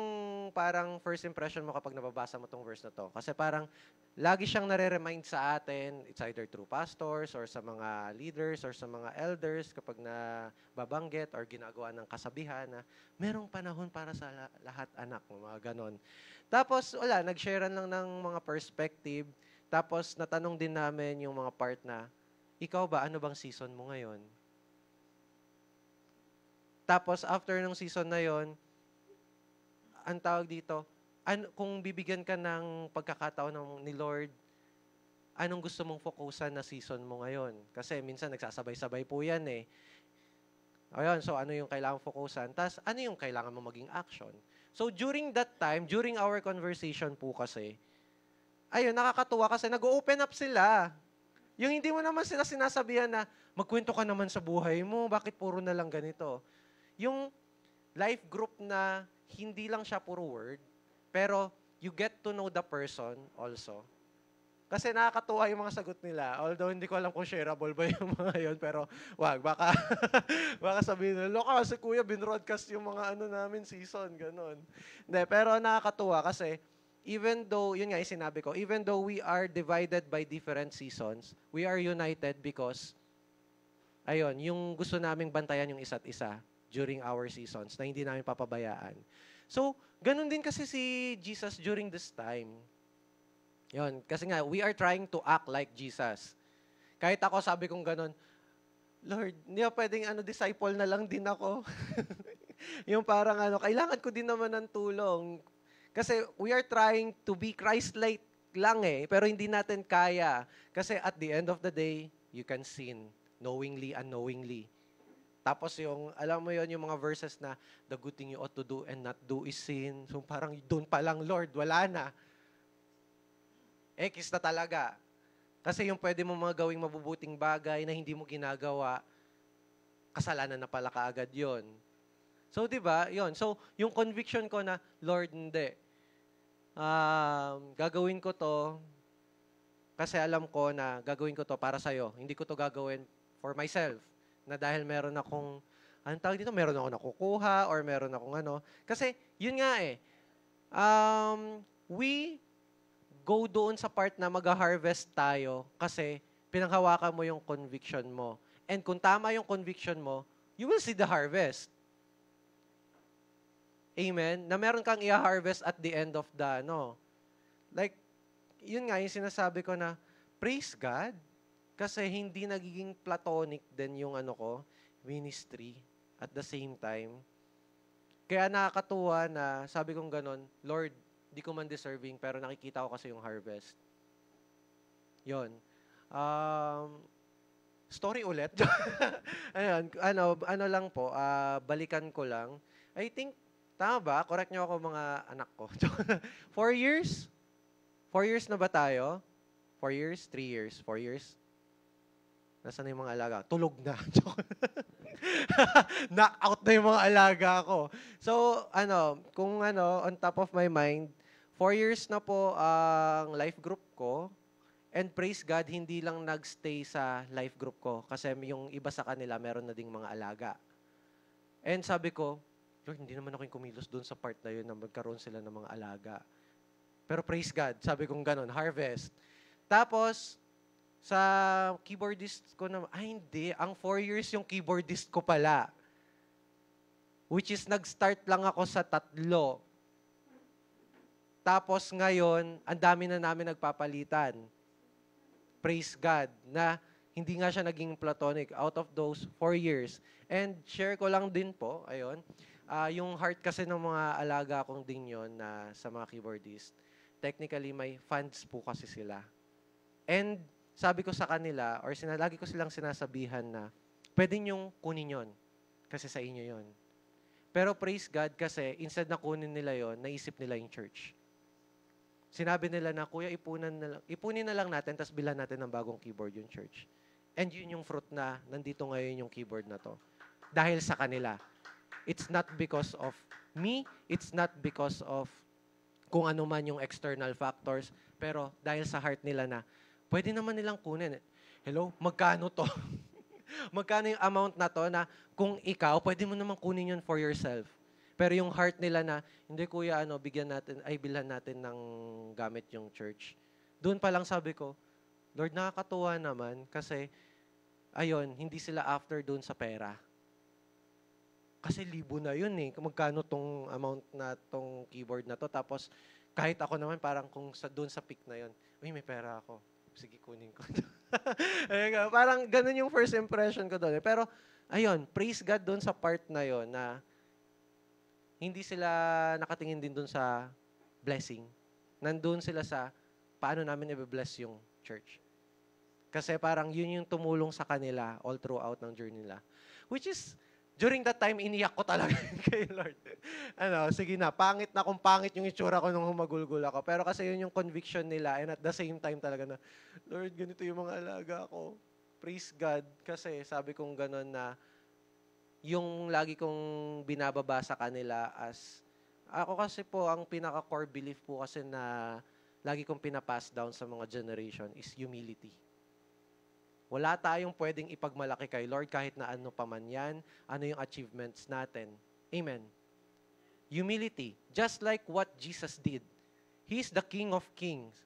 parang first impression mo kapag nababasa mo tong verse na to? Kasi parang lagi siyang nare-remind sa atin, it's either through pastors or sa mga leaders or sa mga elders kapag nababanggit or ginagawa ng kasabihan na merong panahon para sa lahat anak, mga ganon. Tapos wala, nag-sharean lang ng mga perspective. Tapos natanong din namin yung mga part na, ikaw ba, ano bang season mo ngayon? Tapos after ng season na yon, ang tawag dito, kung bibigyan ka ng pagkakataon ni Lord, anong gusto mong focusan na season mo ngayon? Kasi minsan nagsasabay-sabay po yan eh. Ayun, so ano yung kailangan focusan? Tapos ano yung kailangan mo maging action? So during that time, during our conversation po kasi, ayun, nakakatuwa kasi nag-open up sila. Yung hindi mo naman sila sinasabihan na, magkwento ka naman sa buhay mo, bakit puro na lang ganito? Yung life group na hindi lang siya puro word, pero you get to know the person also. Kasi nakakatuwa yung mga sagot nila. Although hindi ko alam kung shareable ba yung mga yun, pero wag, baka, baka sabihin nila, loka, si kuya, binroadcast yung mga ano namin season, ganun. Hindi, pero nakakatuwa kasi, even though, yun nga yung sinabi ko, even though we are divided by different seasons, we are united because, ayun, yung gusto naming bantayan yung isa't isa during our seasons na hindi namin papabayaan. So, ganun din kasi si Jesus during this time. Yun, kasi nga, we are trying to act like Jesus. Kahit ako, sabi kong ganun, Lord, hindi ba pwedeng disciple na lang din ako? Yung parang kailangan ko din naman ng tulong. Kasi we are trying to be Christ-like lang pero hindi natin kaya. Kasi at the end of the day, you can sin knowingly, unknowingly. Tapos alam mo yon yung mga verses na, the good thing you ought to do and not do is sin. So parang doon pa lang, Lord, wala na. X na talaga. Kasi yung pwede mo mga gawing mabubuting bagay na hindi mo ginagawa, kasalanan na pala kaagad yon. So, di ba? Yon. So, yung conviction ko na, Lord, hindi. Gagawin ko to kasi alam ko na gagawin ko to para sa'yo. Hindi ko to gagawin for myself. Na dahil meron akong, anong tawag dito? Meron akong nakukuha or meron akong Kasi, yun nga we go doon sa part na mag-harvest tayo kasi pinanghawakan mo yung conviction mo. And kung tama yung conviction mo, you will see the harvest. Amen? Na meron kang i-harvest at the end of the, Like, yun nga, yung sinasabi ko na, praise God, kasi hindi nagiging platonic din yung ministry at the same time. Kaya nakakatuwa na, sabi kong ganon, Lord, di ko man deserving, pero nakikita ko kasi yung harvest. Yon. Story ulit. Ayun, lang po, balikan ko lang. I think, tama ba? Correct nyo ako mga anak ko. 4 years? 4 years na ba tayo? 4 years? 3 years? 4 years? Nasaan na yung mga alaga? Tulog na. Knock out na yung mga alaga ko. So, kung on top of my mind, 4 years na po ang life group ko. And praise God, hindi lang nagstay sa life group ko. Kasi yung iba sa kanila, meron na ding mga alaga. And sabi ko, Lord, hindi naman ako yung kumilos doon sa part na yun na magkaroon sila ng mga alaga. Pero praise God, sabi kong ganon, harvest. Tapos, sa keyboardist ko na, hindi, ang 4 years yung keyboardist ko pala. Which is, nag-start lang ako sa 3. Tapos ngayon, ang dami na namin nagpapalitan. Praise God, na hindi nga siya naging platonic out of those 4 years. And share ko lang din po, ayun, yung heart kasi ng mga alaga kong din yun na sa mga keyboardist, technically may funds po kasi sila. And sabi ko sa kanila, or lagi ko silang sinasabihan na, pwede niyong kunin yon kasi sa inyo yon. Pero praise God kasi, instead na kunin nila yon, naisip nila yung church. Sinabi nila na, Kuya, ipunin na lang natin, tapos bilan natin ng bagong keyboard yung church. And yun yung fruit na nandito ngayon yung keyboard na to. Dahil sa kanila. It's not because of me, it's not because of kung ano man yung external factors, pero dahil sa heart nila na, pwede naman nilang kunin. Hello, magkano to? Magkano yung amount na to na kung ikaw, pwede mo naman kunin yun for yourself. Pero yung heart nila na, hindi kuya, bilhan natin ng gamit yung church. Doon pa lang sabi ko, Lord, nakakatuwa naman kasi, ayun, hindi sila after doon sa pera. Kasi libo na yun magkano tong amount na tong keyboard na to. Tapos, kahit ako naman parang kung doon sa peak na yun, may pera ako. Sige, kunin ko. Parang ganun yung first impression ko doon. Pero, ayun, praise God doon sa part na yun na hindi sila nakatingin din doon sa blessing. Nandun sila sa paano namin i-bless yung church. Kasi parang yun yung tumulong sa kanila all throughout ng journey nila. Which is, during that time, iniyak ko talaga kay Lord. Sige na, pangit na kung pangit yung itsura ko nung humagulgul ako. Pero kasi yun yung conviction nila and at the same time talaga na, Lord, ganito yung mga alaga ko. Praise God. Kasi sabi kong gano'n na yung lagi kong binababa sa kanila as, ako kasi po, ang pinaka-core belief po kasi na lagi kong pinapass down sa mga generation is humility. Wala tayong pwedeng ipagmalaki kay Lord kahit na ano pa man yan, ano yung achievements natin. Amen. Humility, just like what Jesus did. He's the King of Kings.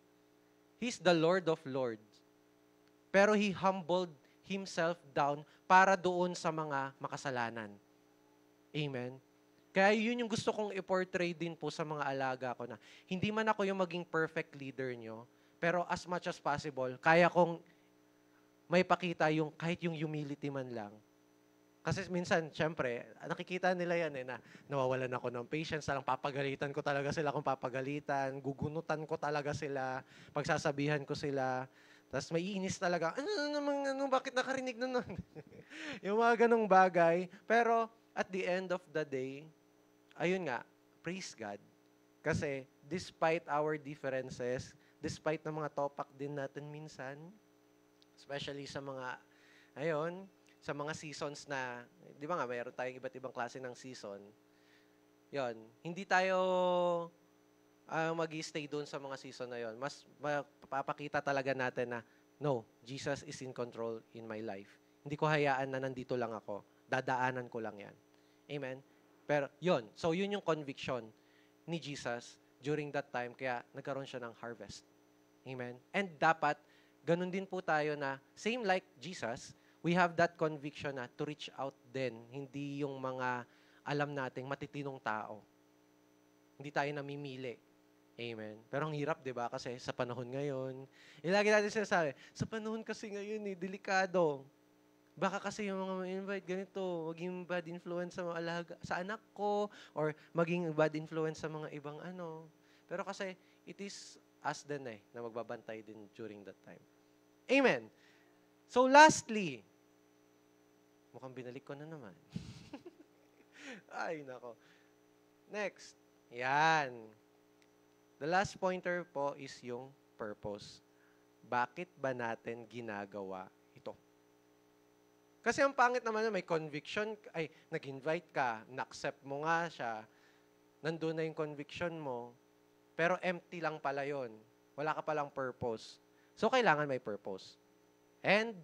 He's the Lord of Lords. Pero He humbled Himself down para doon sa mga makasalanan. Amen. Kaya yun yung gusto kong i-portray din po sa mga alaga ko na hindi man ako yung maging perfect leader nyo, pero as much as possible, kaya kong may pakita yung kahit yung humility man lang. Kasi minsan, syempre, nakikita nila yan na nawawalan ako ng patience, lang papagalitan ko talaga sila kung papagalitan, gugunutan ko talaga sila, pagsasabihan ko sila, tapos may inis talaga, bakit nakarinig na nun? Yung mga ganong bagay. Pero at the end of the day, ayun nga, praise God. Kasi despite our differences, despite ng mga topak din natin minsan, especially sa mga, sa mga seasons na, di ba nga, mayroon tayong iba't ibang klase ng season. Yon, hindi tayo mag-stay doon sa mga season na yon. Mas mapapakita talaga natin na, no, Jesus is in control in my life. Hindi ko hayaan na nandito lang ako. Dadaanan ko lang yan. Amen? Pero yun, so yun yung conviction ni Jesus during that time, kaya nagkaroon siya ng harvest. Amen? And dapat, ganun din po tayo na, same like Jesus, we have that conviction na to reach out din, hindi yung mga alam nating matitinong tao. Hindi tayo namimili. Amen? Pero ang hirap, di ba? Kasi sa panahon ngayon, lagi natin sinasabi, sa panahon kasi ngayon, delikado. Baka kasi yung mga ma-invite ganito, maging bad influence sa mga alaga, sa anak ko, or maging bad influence sa mga ibang ano. Pero kasi, it is us din na magbabantay din during that time. Amen. So lastly, mukhang binalik ko na naman. Ay, nako. Next. Yan. The last pointer po is yung purpose. Bakit ba natin ginagawa ito? Kasi ang pangit naman may conviction, ay, nag-invite ka, na-accept mo nga siya, nandun na yung conviction mo, pero empty lang pala yun. Wala ka palang purpose. So, kailangan may purpose. And,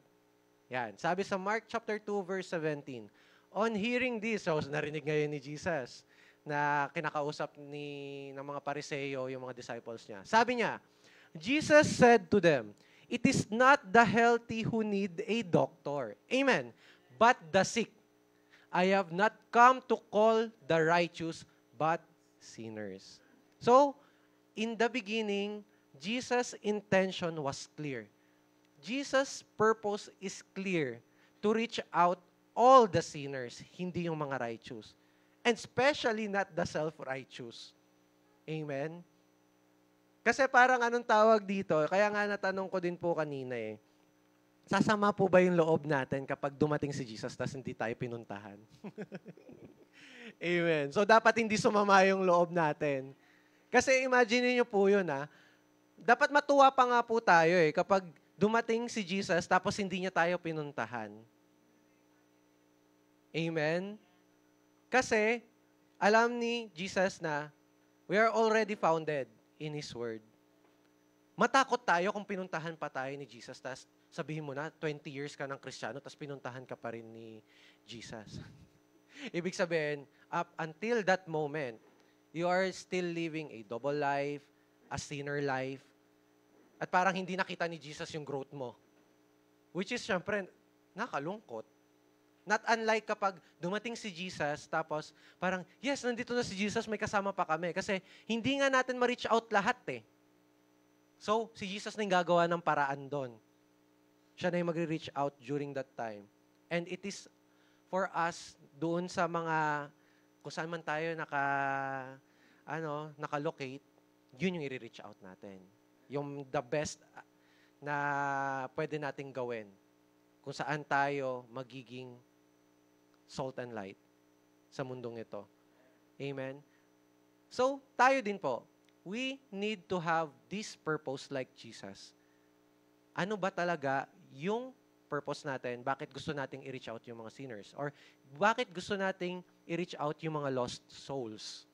yan, sabi sa Mark chapter 2, verse 17, on hearing this, so narinig ngayon ni Jesus, na kinakausap ng mga Pariseo, yung mga disciples niya. Sabi niya, Jesus said to them, it is not the healthy who need a doctor. Amen. But the sick. I have not come to call the righteous, but sinners. So, in the beginning, Jesus' intention was clear. Jesus' purpose is clear to reach out all the sinners, hindi yung mga righteous. And especially not the self-righteous. Amen? Kasi parang anong tawag dito, kaya nga natanong ko din po kanina sasama po ba yung loob natin kapag dumating si Jesus tas hindi tayo pinuntahan? Amen. So dapat hindi sumama yung loob natin. Kasi imagine niyo po yun dapat matuwa pa nga po tayo kapag dumating si Jesus tapos hindi niya tayo pinuntahan. Amen? Kasi alam ni Jesus na we are already founded in His Word. Matakot tayo kung pinuntahan pa tayo ni Jesus, tas sabihin mo na, 20 years ka ng Kristiyano, tas pinuntahan ka pa rin ni Jesus. Ibig sabihin, up until that moment, you are still living a double life, a sinner life, at parang hindi nakita ni Jesus yung growth mo. Which is, syempre, nakalungkot. Not unlike kapag dumating si Jesus, tapos parang, yes, nandito na si Jesus, may kasama pa kami. Kasi hindi nga natin ma-reach out lahat So, si Jesus na yung gagawa ng paraan doon. Siya na yung magre-reach out during that time. And it is for us, doon sa mga, kung saan man tayo nakalocate, yun yung i-reach out natin. Yung the best na pwede nating gawin. Kung saan tayo magiging salt and light sa mundong ito. Amen? So, tayo din po, we need to have this purpose like Jesus. Ano ba talaga yung purpose natin? Bakit gusto nating i-reach out yung mga sinners? Or bakit gusto nating i-reach out yung mga lost souls?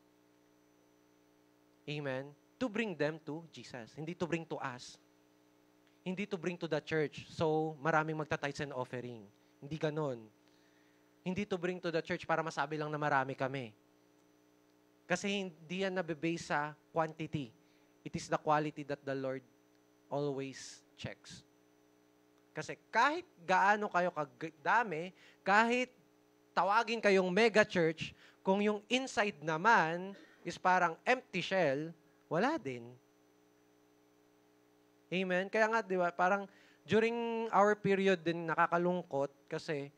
Amen? to bring them to Jesus. Hindi to bring to us. Hindi to bring to the church. So, maraming magta-tithes and offering. Hindi ganon. Hindi to bring to the church para masabi lang na marami kami. Kasi hindi yan nabibase sa quantity. It is the quality that the Lord always checks. Kasi kahit gaano kayo kadami, kahit tawagin kayong mega church, kung yung inside naman is parang empty shell, wala din. Amen? Kaya nga, di ba, parang during our period din nakakalungkot kasi,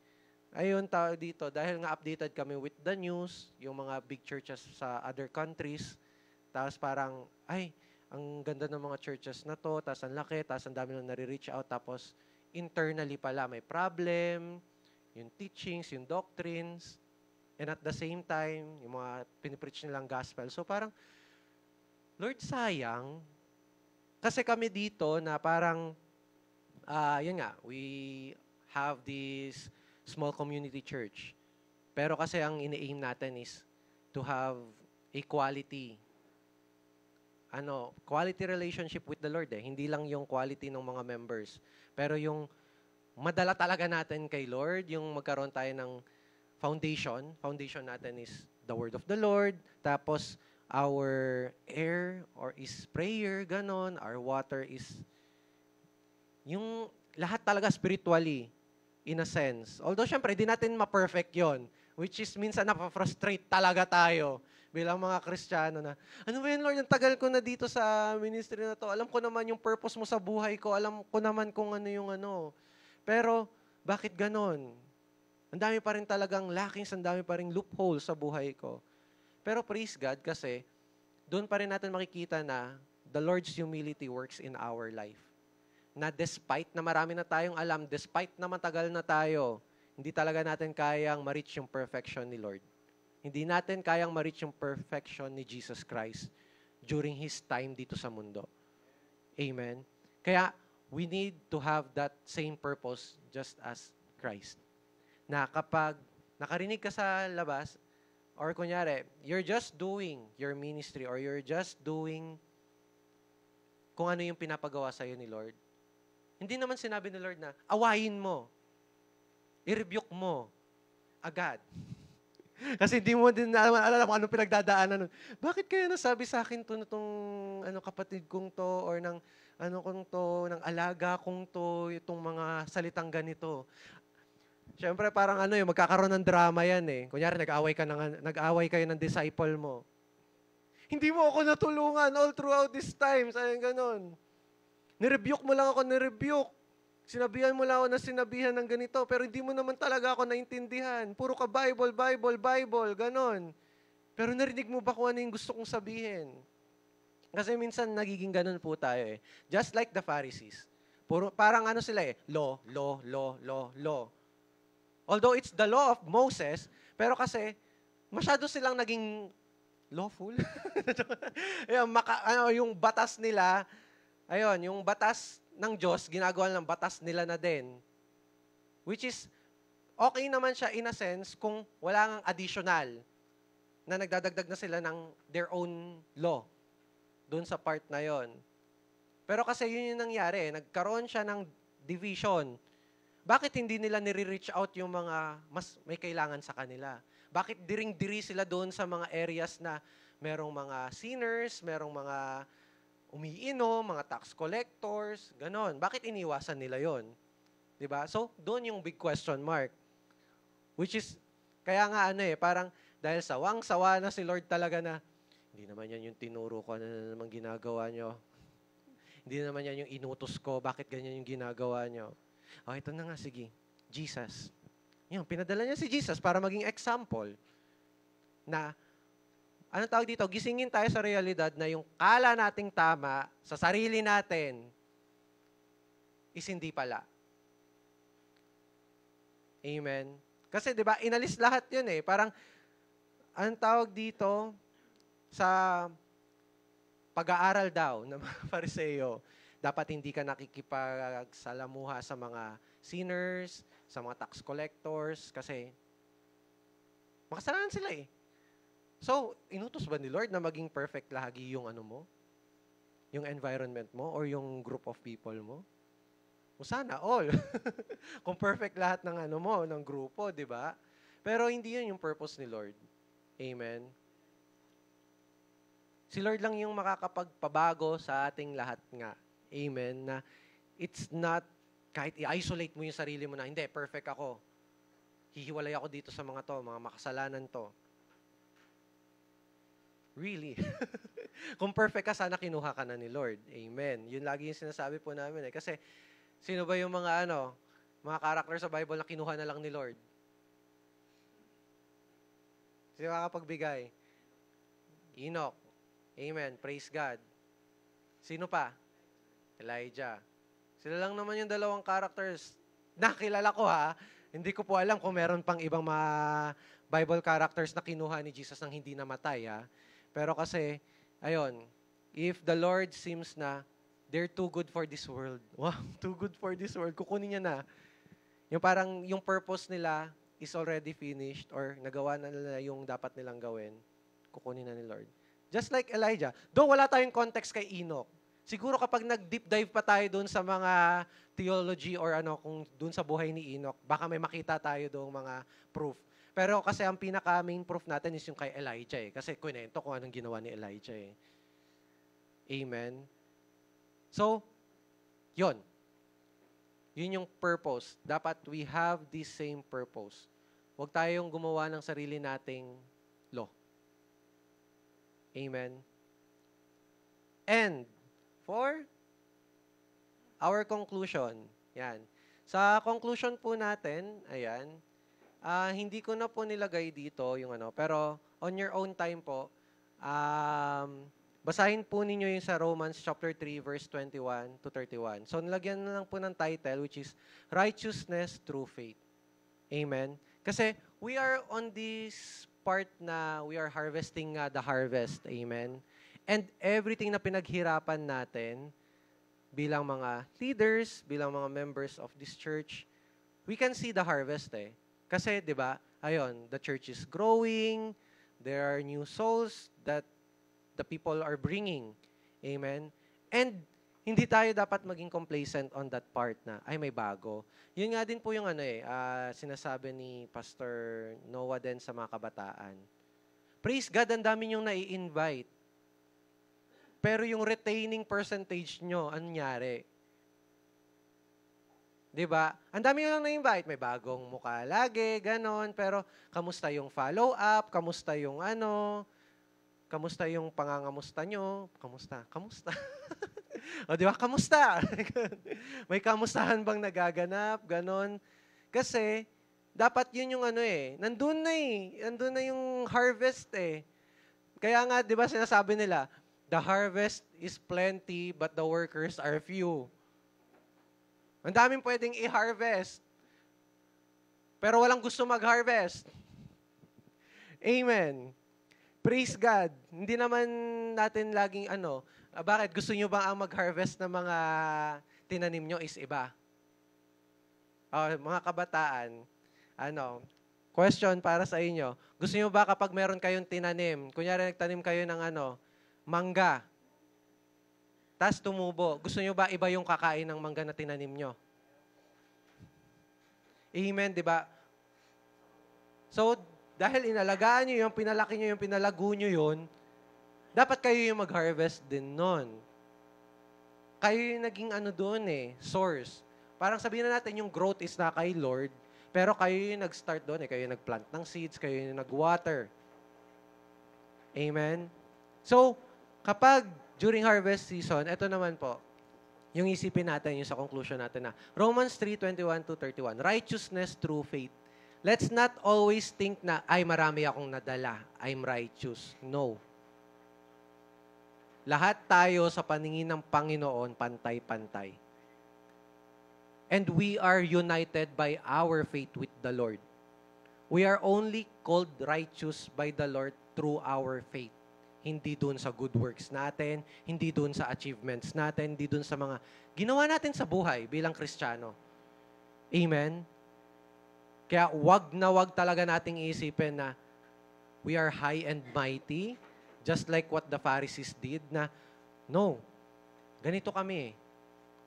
ayun, tao dito, dahil nga updated kami with the news, yung mga big churches sa other countries, tapos parang, ay, ang ganda ng mga churches na to, tapos ang laki, tapos ang dami nang nare-reach out, tapos internally pala may problem, yung teachings, yung doctrines, and at the same time, yung mga pinipreach nilang gospel. So parang, Lord, sayang, kasi kami dito na parang, yun nga, we have this small community church. Pero kasi ang ini-aim natin is to have a quality relationship with the Lord eh. Hindi lang yung quality ng mga members. Pero yung madala talaga natin kay Lord, yung magkaroon tayo ng foundation. Foundation natin is the word of the Lord. Tapos, our air or is prayer, ganon. Our water is yung lahat talaga spiritually, in a sense. Although, syempre, di natin ma-perfect yon, which is minsan napafrustrate talaga tayo bilang mga Kristiyano na, ano ba yun, Lord, ang tagal ko na dito sa ministry na to. Alam ko naman yung purpose mo sa buhay ko. Alam ko naman kung ano yung ano. Pero, bakit ganon? Ang dami pa rin talagang lackings, ang dami pa rin loophole sa buhay ko. Pero praise God kasi, doon pa rin natin makikita na the Lord's humility works in our life. Na despite na marami na tayong alam, despite na matagal na tayo, hindi talaga natin kayang ma-reach yung perfection ni Lord. Hindi natin kayang ma-reach yung perfection ni Jesus Christ during His time dito sa mundo. Amen? Kaya, we need to have that same purpose just as Christ. Na kapag nakarinig ka sa labas, or kunyari, you're just doing your ministry or you're just doing kung ano yung pinapagawa sa'yo ni Lord, hindi naman sinabi ni Lord na, awayin mo, i-rebuke mo, agad. Kasi hindi mo din alam kung anong pinagdadaanan nun. Bakit kaya nasabi sa akin to nitong kapatid kong to or ng ng alaga kong to, itong mga salitang ganito. Siyempre parang magkakaroon ng drama yan eh. Kunyari nag-away kayo ng disciple mo. Hindi mo ako natulungan all throughout this time. Sayang ganon. Nirebuke mo lang ako, Sinabihan mo lang ako na sinabihan ng ganito, pero hindi mo naman talaga ako naintindihan. Puro ka Bible, ganon. Pero narinig mo ba kung ano yung gusto kong sabihin? Kasi minsan nagiging ganon po tayo eh. Just like the Pharisees. Parang sila eh, law. Although it's the law of Moses, pero kasi masyado silang naging lawful. Yung batas nila, yung batas ng Diyos, ginagawa ng batas nila na din. Which is, okay naman siya in a sense kung wala nang additional na nagdadagdag na sila ng their own law doon sa part na yon. Pero kasi yun yung nangyari, nagkaroon siya ng division. Bakit hindi nila nire-reach out yung mga mas may kailangan sa kanila? Bakit diring-diri sila doon sa mga areas na merong mga sinners, merong mga umiinom, mga tax collectors, ganon. Bakit iniwasan nila yon? Diba? So, doon yung big question mark. Which is, kaya nga parang dahil sawang-sawa na si Lord talaga na, hindi naman yan yung tinuro ko, na naman ginagawa nyo. Hindi naman yan yung inutos ko, bakit ganyan yung ginagawa nyo? Oh, ito na nga, sige. Jesus. Yung, pinadala niya si Jesus para maging example na ano tawag dito? Gisingin tayo sa realidad na yung kala nating tama sa sarili natin is hindi pala. Amen? Kasi 'di ba, inalis lahat 'yun eh. Parang anong tawag dito sa pag-aaral daw ng mga Fariseo, dapat hindi ka nakikipagsalamuha sa mga sinners, sa mga tax collectors kasi makasalanan sila eh. So, inutos ba ni Lord na maging perfect lagi yung mo? yung environment mo or yung group of people mo? O sana all. Kung perfect lahat ng ano mo, ng grupo, di ba? Pero hindi yun yung purpose ni Lord. Amen. Si Lord lang yung makakapagpabago sa ating lahat nga. Amen. Na it's not, kahit i-isolate mo yung sarili mo na, hindi, perfect ako. Hihiwalay ako dito sa mga to, mga makasalanan to. Really? Kung perfect ka, sana kinuha ka na ni Lord. Amen. Yun lagi yung sinasabi po namin eh. Kasi, sino ba yung mga mga character sa Bible na kinuha na lang ni Lord? Sino makapagbigay? Enoch. Amen. Praise God. Sino pa? Elijah. Sila lang naman yung dalawang characters na kilala ko ha. Hindi ko po alam kung meron pang ibang mga Bible characters na kinuha ni Jesus nang hindi namatay ha. Pero kasi, ayun, if the Lord seems na they're too good for this world. Wow, too good for this world. Kukunin niya na. Yung parang yung purpose nila is already finished or nagawa na nila yung dapat nilang gawin. Kukunin na ni Lord. Just like Elijah. Though wala tayong context kay Enoch. Siguro kapag nag-deep dive pa tayo doon sa mga theology or kung doon sa buhay ni Enoch, baka may makita tayo doong mga proof. Pero kasi ang pinaka-main proof natin is yung kay Elijah eh. Kasi kwento kung anong ginawa ni Elijah eh. Amen. So, yun. Yun yung purpose. Dapat we have this same purpose. Huwag tayong gumawa ng sarili nating law. Amen. And for our conclusion, yan. Sa conclusion po natin, ayan, hindi ko na po nilagay dito yung pero on your own time po, basahin po ninyo yung sa Romans chapter 3 verse 21 to 31. So nilagyan na lang po ng title which is Righteousness Through Faith. Amen. Kasi we are on this part na we are harvesting the harvest. Amen. And everything na pinaghirapan natin bilang mga leaders, bilang mga members of this church, we can see the harvest eh. Kasi, di ba, ayun, the church is growing, there are new souls that the people are bringing. Amen? And hindi tayo dapat maging complacent on that part na, ay, may bago. Yun nga din po yung sinasabi ni Pastor Noah din sa mga kabataan. Praise God, ang dami niyong nai-invite. Pero yung retaining percentage nyo, anong nangyari? Diba? Ang dami nyo lang na-invite. May bagong mukha lagi, ganon. Pero, kamusta yung follow-up? Kamusta yung Kamusta yung pangangamusta nyo? Kamusta? O, diba? Kamusta? May kamustahan bang nagaganap? Ganon. Kasi, dapat yun yung nandun na Nandun na yung harvest eh. Kaya nga, diba, sinasabi nila, the harvest is plenty, but the workers are few. Ang daming pwedeng i-harvest. Pero walang gusto mag-harvest. Amen. Praise God. Hindi naman natin laging bakit gusto nyo ba ang mag-harvest ng mga tinanim nyo is iba? Mga kabataan, question para sa inyo. Gusto nyo ba kapag meron kayong tinanim, kunyari nagtanim kayo ng mangga, tas tumubo. Gusto nyo ba iba yung kakain ng mangga na tinanim nyo? Amen, di ba? So, dahil inalagaan nyo yung pinalaki nyo yung pinalago nyo yun, dapat kayo yung mag-harvest din nun. Kayo yung naging doon source. Parang sabihin na natin yung growth is na kay Lord, pero kayo yung nag-start doon kayo yung nag-plant ng seeds, kayo yung nag-water. Amen? So, kapag during harvest season, ito naman po, yung isipin natin, yung sa conclusion natin na, Romans 3:21-31, righteousness through faith. Let's not always think na, ay, marami akong nadala, I'm righteous. No. Lahat tayo sa paningin ng Panginoon, pantay-pantay. And we are united by our faith with the Lord. We are only called righteous by the Lord through our faith. Hindi dun sa good works natin, hindi dun sa achievements natin, hindi dun sa mga ginawa natin sa buhay bilang Kristiyano. Amen? Kaya wag talaga nating isipin na we are high and mighty, just like what the Pharisees did na, no, ganito kami.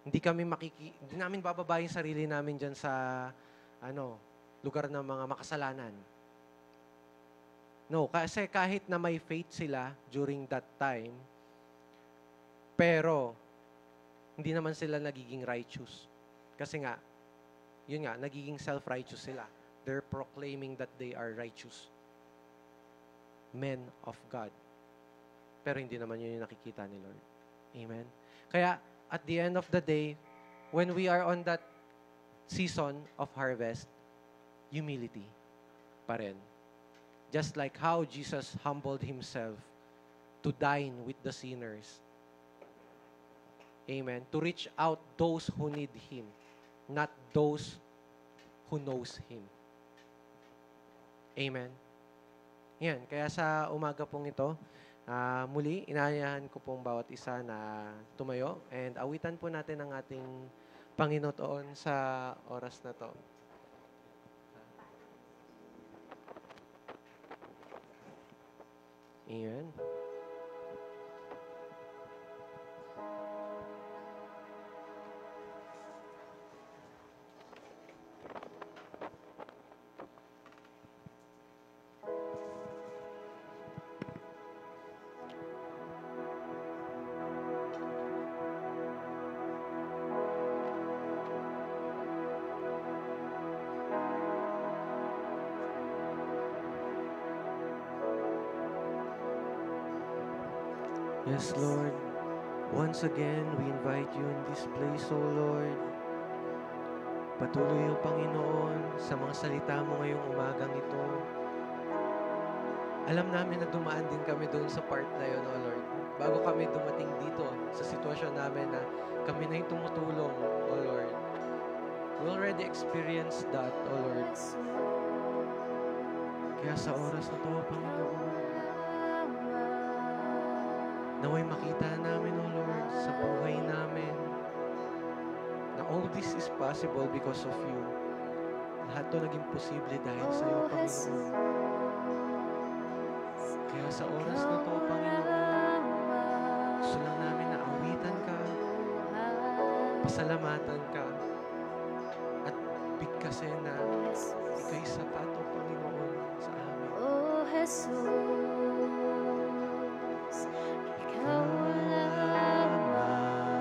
Hindi namin bababa yung sarili namin dyan sa lugar ng mga makasalanan. No, kasi kahit na may faith sila during that time, pero hindi naman sila nagiging righteous. Kasi nga, yun nga, nagiging self-righteous sila. They're proclaiming that they are righteous. Men of God. Pero hindi naman yun yung nakikita ni Lord. Amen? Kaya, at the end of the day, when we are on that season of harvest, humility pa rin. Just like how Jesus humbled Himself to dine with the sinners. Amen. To reach out those who need Him, not those who knows Him. Amen. Yan. Kaya sa umaga pong ito, muli, inaanyahan ko pong bawat isa na tumayo and awitan po natin ang ating Panginoon sa oras na to. Amen. Yes, Lord. Once again, we invite you in this place, O Lord. Patuloy, O Panginoon, sa mga salita mo ngayong umagang ito. Alam namin na dumaan din kami doon sa part na yun, O Lord. Bago kami dumating dito sa sitwasyon namin na kami na yung tumutulong, O Lord. We already experienced that, O Lord. Kaya sa oras na to, Panginoon, naway makita namin, O Lord, sa buhay namin, na all this is possible because of you. Lahat to naging posible dahil sa iyo, Panginoon. Kaya sa oras na to, Panginoon, gusto lang namin na awitan ka, pasalamatan ka, at bigkasin na ika'y sapat, O Panginoon, sa amin. Oh, Jesus. Ikaw lamang buhay.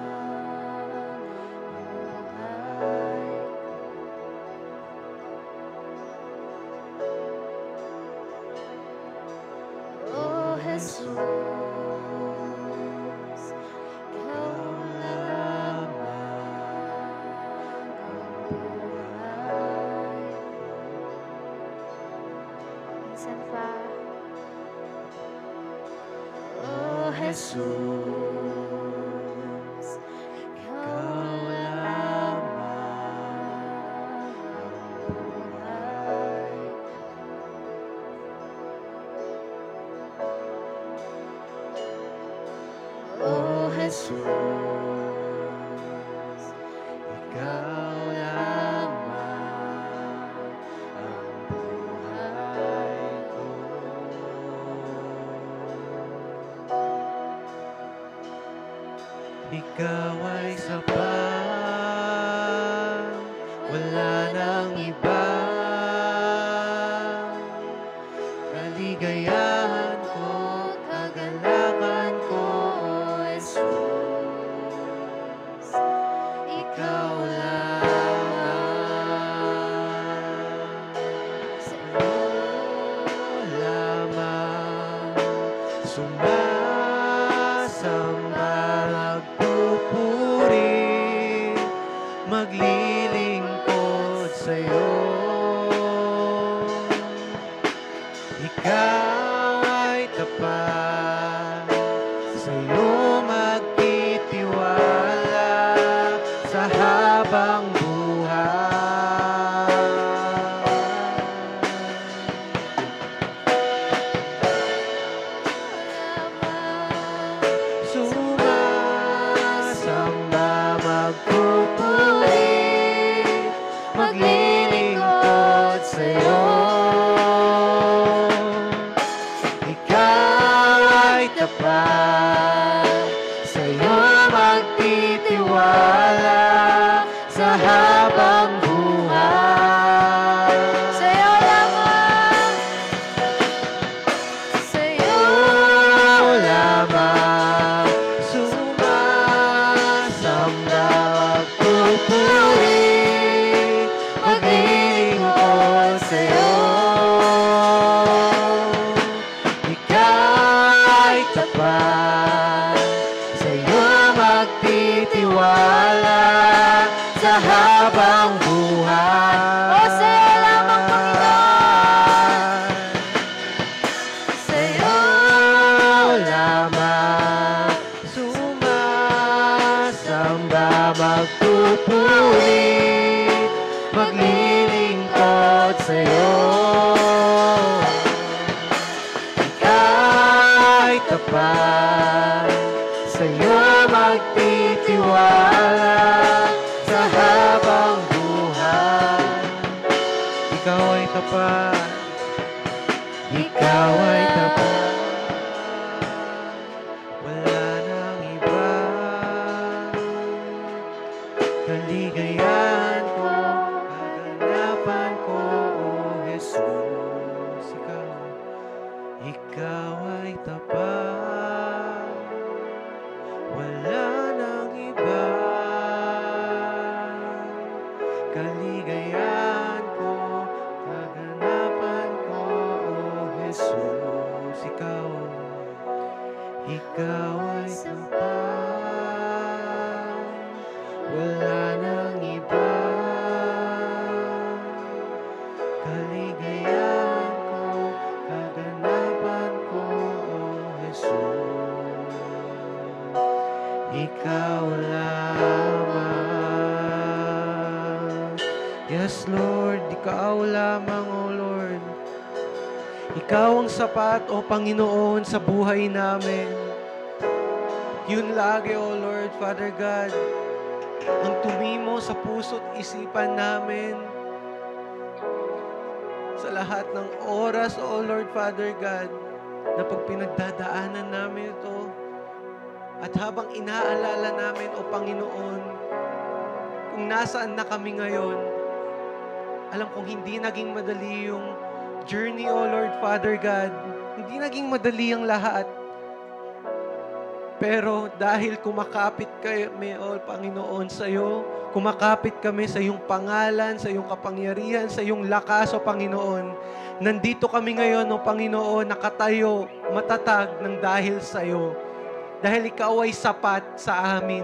Oh, Jesus. Ikaw lamang buhay. Minsan pa. Oh, Jesus, Ikaw lamang ang buhay. Oh, Jesus, Ikaw lamang ang buhay ko. Ikaw ay sapat, wala nang iba. Kaligayahan ko, kagalakan ko, O Jesus. Ikaw lamang, sa iyo lamang sumasamba, magpupuri, maglilingkod sa'yo. Ikaw ay tapat, sa'yo magtitiwala sa habang buhay. Sumasamba, magpupuri, maglilingkod sa'yo. susulit, maglilingkod sa'yo. Ika'y tapat, sa'yo magtitiwala sa habang buhay. Ikaw ay tapat, ikaw ay tapat, wala nang iba. Kaligayahan ko, kaganapan ko, O Jesus. Ikaw ay tapat, wala nang iba. Kaligayahan ko, kaganapan ko, O Jesus. Ikaw ay tapat, wala nang iba. Kaligayahan ko, kaganapan ko, O Jesus. Ikaw lamang. Yes, Lord, Ikaw lamang, O Lord. Ikaw ang sapat, O Panginoon, sa buhay namin. Yun lagi, O Lord, Father God, ang tumimo sa puso't isipan namin. Sa lahat ng oras, O Lord, Father God, na pag pinagdadaanan namin ito, at habang inaalala namin, O Panginoon, kung nasaan na kami ngayon, alam kong hindi naging madali yung journey, O Lord, Father God. Hindi naging madali ang lahat. Pero dahil kumakapit kami, O Panginoon, sa iyo, kumakapit kami sa iyong pangalan, sa iyong kapangyarihan, sa iyong lakas, O Panginoon. Nandito kami ngayon, O Panginoon, nakatayo, matatag ng dahil sa iyo. Dahil ikaw ay sapat sa amin.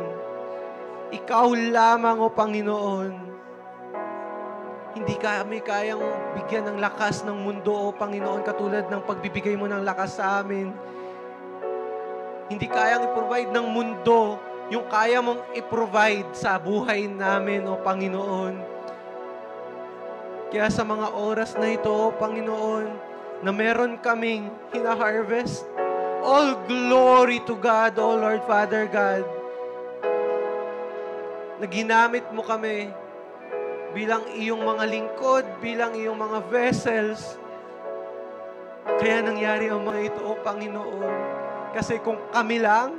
Ikaw lamang, O Panginoon. Hindi kami kayang bigyan ng lakas ng mundo, O Panginoon, katulad ng pagbibigay mo ng lakas sa amin. Hindi kayang i-provide ng mundo yung kaya mong i-provide sa buhay namin, O Panginoon. Kaya sa mga oras na ito, O Panginoon, na meron kaming hina-harvest, all glory to God, O Lord, Father God, na ginamit mo kami bilang iyong mga lingkod, bilang iyong mga vessels. Kaya nangyari ang mga ito, O Panginoon. Kasi kung kami lang,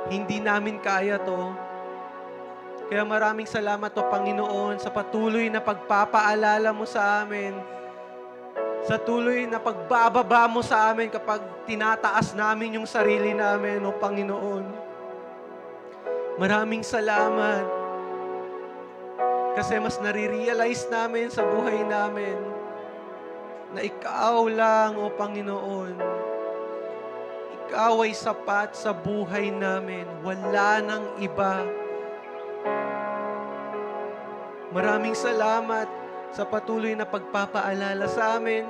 hindi namin kaya to. Kaya maraming salamat, O Panginoon, sa patuloy na pagpapaalala mo sa amin, sa tuloy na pagbababa mo sa amin kapag tinataas namin yung sarili namin, O Panginoon. Maraming salamat. Kasi mas nare-realize namin sa buhay namin na ikaw lang, O Panginoon. Ikaw ay sapat sa buhay namin. Wala nang iba. Maraming salamat sa patuloy na pagpapaalala sa amin,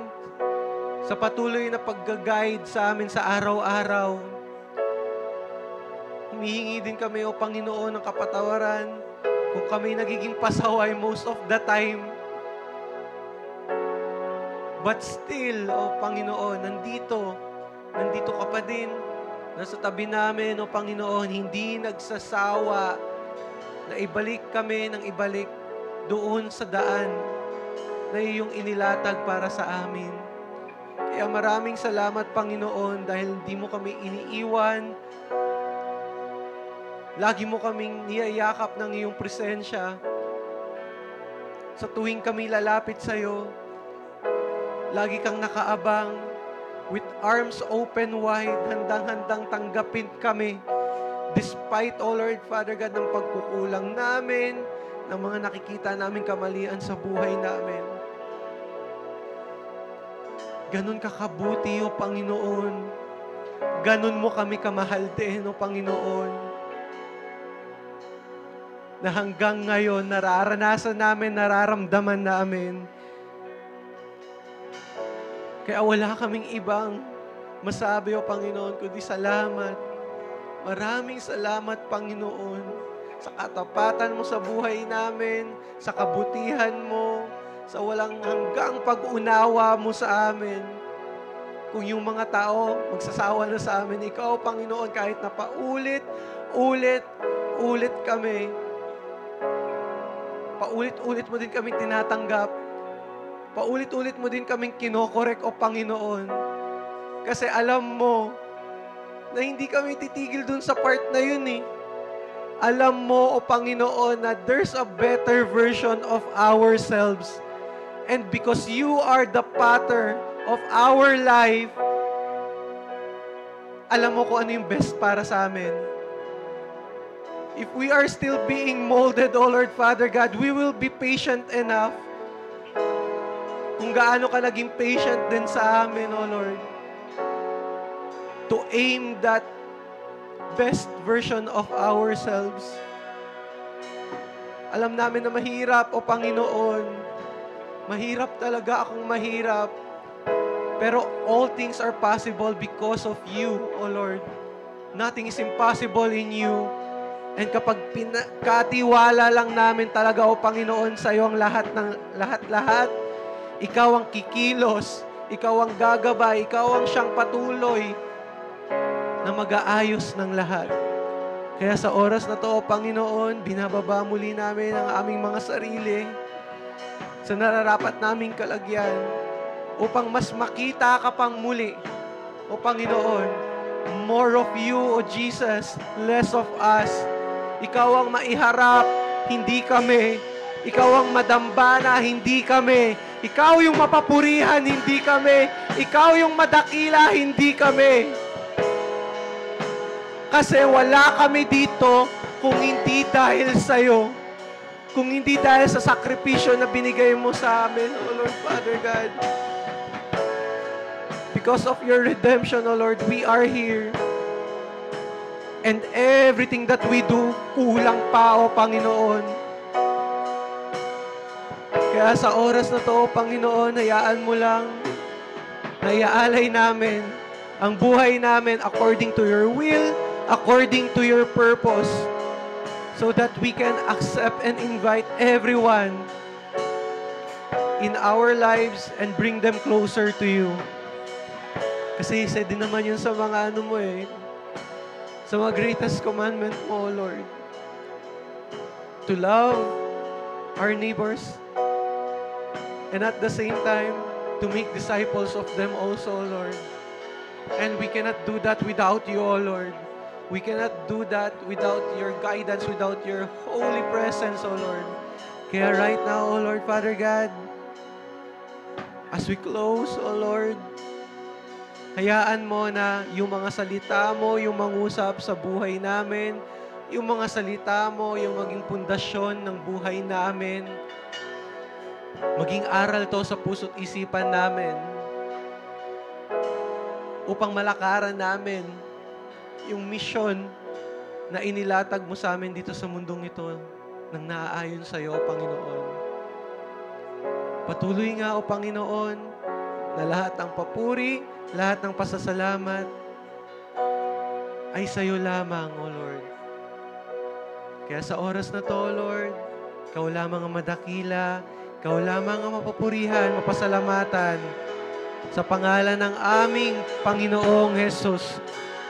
sa patuloy na pag-guide sa amin sa araw-araw. Humihingi din kami, O Panginoon, ng kapatawaran kung kami nagiging pasaway most of the time. But still, O Panginoon, nandito ka pa din. Nasa tabi namin, O Panginoon, hindi nagsasawa na ibalik kami ng ibalik doon sa daan na iyong inilatag para sa amin. Kaya maraming salamat, Panginoon, dahil hindi mo kami iniiwan. Lagi mo kaming niyayakap ng iyong presensya. Sa tuwing kami lalapit sa iyo, lagi kang nakaabang, with arms open wide, handang-handang tanggapin kami. Despite, O Lord, Father God, ng pagkukulang namin, ng mga nakikita namin kamalian sa buhay namin. Ganon ka kabuti, O Panginoon. Ganon mo kami kamahal din, O Panginoon. Na hanggang ngayon, nararanasan namin, nararamdaman namin. Kaya wala kaming ibang masabi, O Panginoon, kundi salamat. Maraming salamat, Panginoon. sa katapatan mo sa buhay namin, sa kabutihan mo, sa walang hanggang pag-unawa mo sa amin. Kung yung mga tao magsasawa na sa amin, Ikaw, Panginoon, kahit na paulit-ulit kami, paulit-ulit mo din kaming tinatanggap, paulit-ulit mo din kaming kinokorek, O Panginoon. Kasi alam mo na hindi kami titigil dun sa part na yun eh. Alam mo, O Panginoon, na there's a better version of ourselves. And because You are the potter of our life, alam mo kung ano yung best para sa amin. If we are still being molded, O Lord Father God, we will be patient enough. Kung gaano ka naging patient din sa amin, O Lord, to aim that best version of ourselves. Alam namin na mahirap, O Panginoon. Mahirap talaga akong mahirap. Pero all things are possible because of You, O Lord. Nothing is impossible in You. And kapag katiwala lang namin talaga, O Panginoon, sa iyo ang lahat, Ikaw ang kikilos, Ikaw ang gagabay, Ikaw ang siyang patuloy na mag-aayos ng lahat. Kaya sa oras na to, O Panginoon, binababa muli namin ang aming mga sarili sa nararapat naming kalagyan upang mas makita ka pang muli, O Panginoon. More of You, O Jesus, less of us. Ikaw ang maiharap, hindi kami. Ikaw ang madambana, hindi kami. Ikaw yung mapapurihan, hindi kami. Ikaw yung madakila, hindi kami. Kasi wala kami dito kung hindi dahil sa'yo. Kung hindi dahil sa sakripisyo na binigay mo sa amin, O Lord Father God. Because of Your redemption, O Lord, we are here. And everything that we do, kulang pa, O Panginoon. Kaya sa oras na to, O Panginoon, hayaan mo lang na iaalay namin ang buhay namin according to Your will, according to Your purpose, so that we can accept and invite everyone in our lives and bring them closer to You. Kasi isa din naman yun sa mga ano mo eh, sa mga greatest commandment mo, O Lord. To love our neighbors and at the same time, to make disciples of them also, O Lord. And we cannot do that without You, O Lord. We cannot do that without Your guidance, without Your holy presence, O Lord. Kaya right now, O Lord Father God, as we close, O Lord, hayaan mo na yung mga salita mo, yung mangusap sa buhay namin, yung mga salita mo, yung maging pundasyon ng buhay namin, maging aral to sa puso't isipan namin, upang malakaran namin yung misyon na inilatag mo sa amin dito sa mundong ito nang naaayon sa iyo, Panginoon. Patuloy nga, O Panginoon, na lahat ng papuri, lahat ng pasasalamat ay sa iyo lamang, O Lord. Kaya sa oras na to, O Lord, Ikaw lamang ang madakila, Ikaw lamang ang mapupurihan, mapasalamatan sa pangalan ng aming Panginoong Jesus.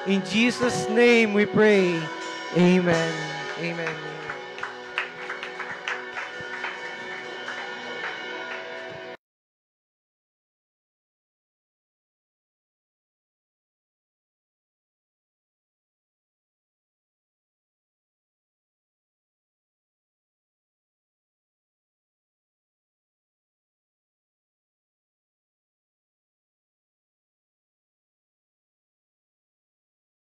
In Jesus' name we pray. Amen. Amen.